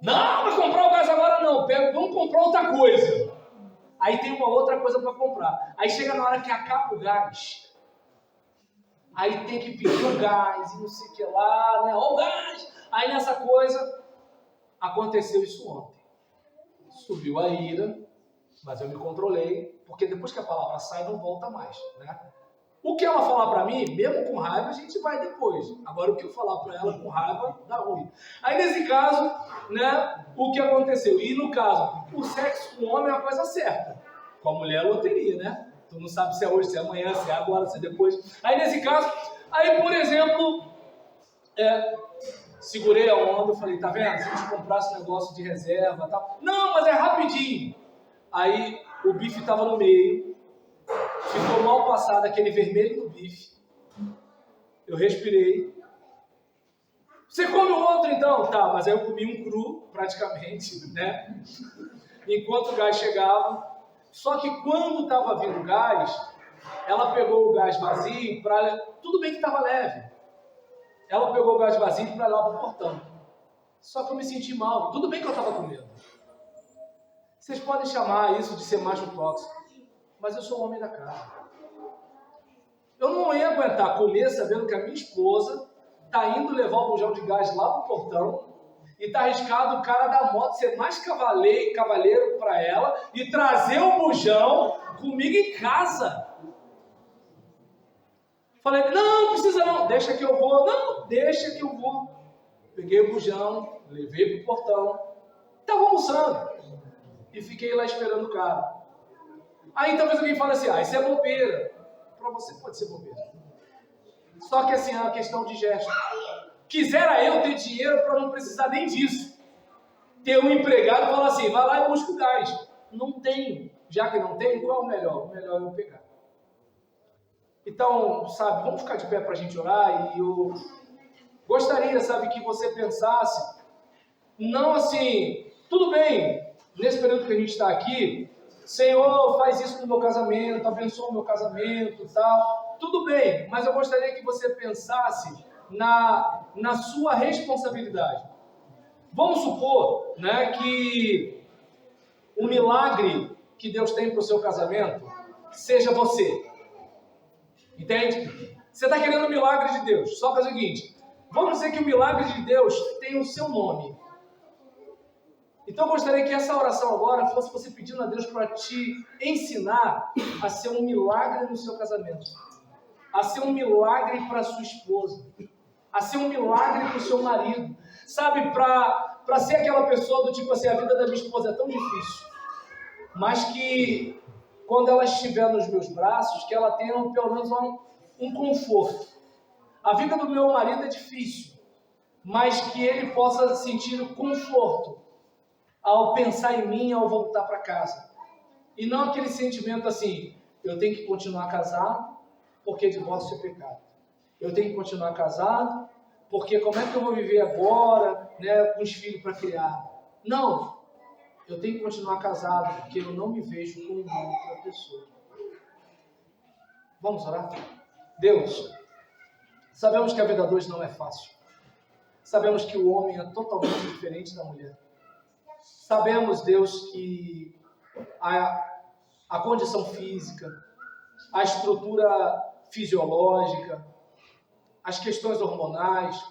Não, vai comprar o gás agora não, vamos comprar outra coisa. Aí tem uma outra coisa para comprar. Aí chega na hora que acaba o gás. Aí tem que pedir o gás e não sei o que lá, né? Ó o gás! Aí nessa coisa, aconteceu isso ontem. Subiu a ira, Mas eu me controlei, porque depois que a palavra sai, não volta mais, né? O que ela falar para mim, mesmo com raiva, a gente vai depois. Agora, o que eu falar para ela com raiva, dá ruim. Aí, nesse caso, né, o que aconteceu? E, no caso, o sexo com o homem é uma coisa certa. Com a mulher, é loteria, né? Tu não sabe se é hoje, se é amanhã, se é agora, se é depois. Aí, nesse caso, por exemplo, segurei a onda, eu falei, tá vendo? Se a gente comprasse um negócio de reserva e tal. Não, mas é rapidinho. Aí, o bife estava no meio. Ficou mal passado aquele vermelho do bife. Eu respirei. Você come o outro então? Tá, mas aí eu comi um cru, praticamente, né? Enquanto o gás chegava. Só que quando estava vindo o gás, ela pegou o gás vazio para... Tudo bem que estava leve. Ela pegou o gás vazio para ir lá para o portão. Só que eu me senti mal. Tudo bem que eu estava com medo. Vocês podem chamar isso de ser macho tóxico. Mas eu sou um homem da casa. Eu não ia aguentar comer sabendo que a minha esposa está indo levar o bujão de gás lá pro portão e está arriscado o cara da moto ser mais cavalheiro para ela e trazer o bujão comigo em casa. Falei, não precisa não, deixa que eu vou. Não, deixa que eu vou. Peguei o bujão, levei pro portão, estava almoçando e fiquei lá esperando o cara. Aí talvez alguém fale assim, isso é bobeira. Para você pode ser bobeira. Só que assim, é uma questão de gesto. Quisera eu ter dinheiro para não precisar nem disso. Ter um empregado e falar assim, vai lá e busca o gás. Não tenho. Já que não tenho, qual é o melhor? O melhor é eu pegar. Então, sabe, vamos ficar de pé para a gente orar e eu gostaria, sabe, que você pensasse, não assim, tudo bem, nesse período que a gente está aqui, Senhor, faz isso no meu casamento, abençoa o meu casamento e tal. Tudo bem, mas eu gostaria que você pensasse na sua responsabilidade. Vamos supor, né, que o milagre que Deus tem para o seu casamento seja você. Entende? Você está querendo o milagre de Deus. Só que é o seguinte, vamos dizer que o milagre de Deus tem o seu nome. Então eu gostaria que essa oração agora fosse você pedindo a Deus para te ensinar a ser um milagre no seu casamento, a ser um milagre para sua esposa, a ser um milagre para o seu marido, sabe, para ser aquela pessoa do tipo assim, a vida da minha esposa é tão difícil, mas que quando ela estiver nos meus braços, que ela tenha pelo menos um conforto. A vida do meu marido é difícil, mas que ele possa sentir o conforto ao pensar em mim, ao voltar para casa. E não aquele sentimento assim, eu tenho que continuar casado, porque divórcio é pecado. Eu tenho que continuar casado, porque como é que eu vou viver agora, né, com os filhos para criar? Não, eu tenho que continuar casado, porque eu não me vejo como outra pessoa. Vamos orar? Deus, sabemos que a vida 2 não é fácil. Sabemos que o homem é totalmente diferente da mulher. Sabemos, Deus, que a condição física, a estrutura fisiológica, as questões hormonais,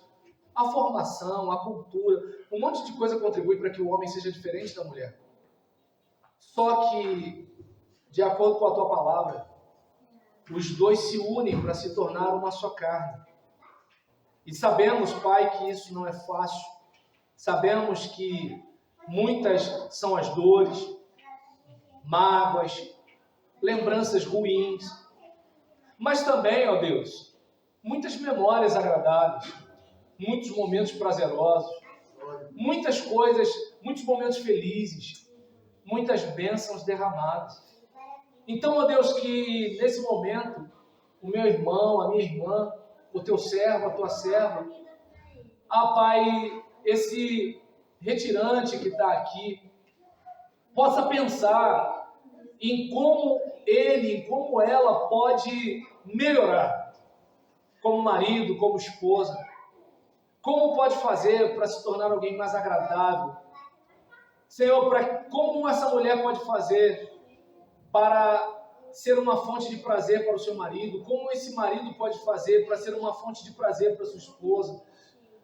a formação, a cultura, um monte de coisa contribui para que o homem seja diferente da mulher. Só que, de acordo com a tua palavra, os dois se unem para se tornar uma só carne. E sabemos, Pai, que isso não é fácil. Sabemos que muitas são as dores, mágoas, lembranças ruins, mas também, ó Deus, muitas memórias agradáveis, muitos momentos prazerosos, muitas coisas, muitos momentos felizes, muitas bênçãos derramadas. Então, ó Deus, que nesse momento, o meu irmão, a minha irmã, o teu servo, a tua serva, Pai, esse retirante que está aqui, possa pensar em como ele, em como ela pode melhorar, como marido, como esposa, como pode fazer para se tornar alguém mais agradável. Senhor, como essa mulher pode fazer para ser uma fonte de prazer para o seu marido, como esse marido pode fazer para ser uma fonte de prazer para sua esposa.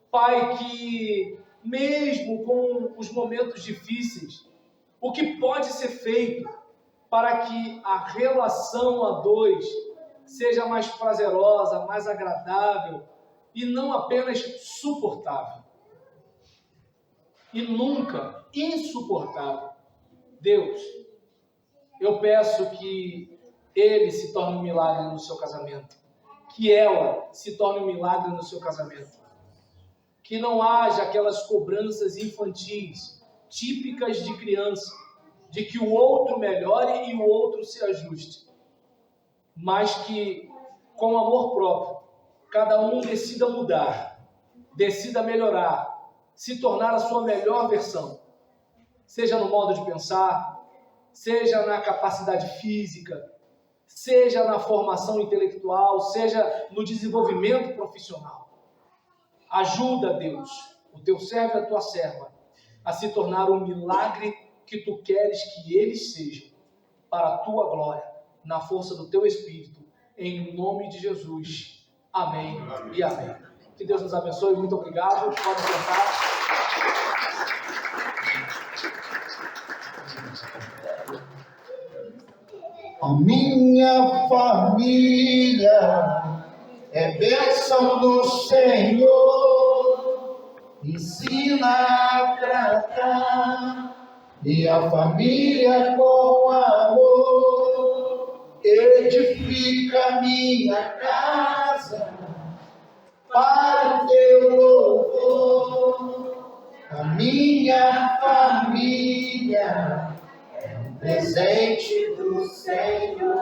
Pai, que mesmo com os momentos difíceis, o que pode ser feito para que a relação a dois seja mais prazerosa, mais agradável e não apenas suportável. E nunca insuportável. Deus, eu peço que ele se torne um milagre no seu casamento, que ela se torne um milagre no seu casamento, que não haja aquelas cobranças infantis, típicas de criança, de que o outro melhore e o outro se ajuste, mas que, com amor próprio, cada um decida mudar, decida melhorar, se tornar a sua melhor versão, seja no modo de pensar, seja na capacidade física, seja na formação intelectual, seja no desenvolvimento profissional. Ajuda, Deus, o teu servo e a tua serva, a se tornar um milagre que tu queres que eles sejam, para a tua glória, na força do teu Espírito, em nome de Jesus. Amém, amém. E amém. Que Deus nos abençoe, muito obrigado. Pode sentar. A minha família é bênção do Senhor, ensina a tratar minha família com amor, edifica minha casa para o teu louvor. A minha família presente do Senhor.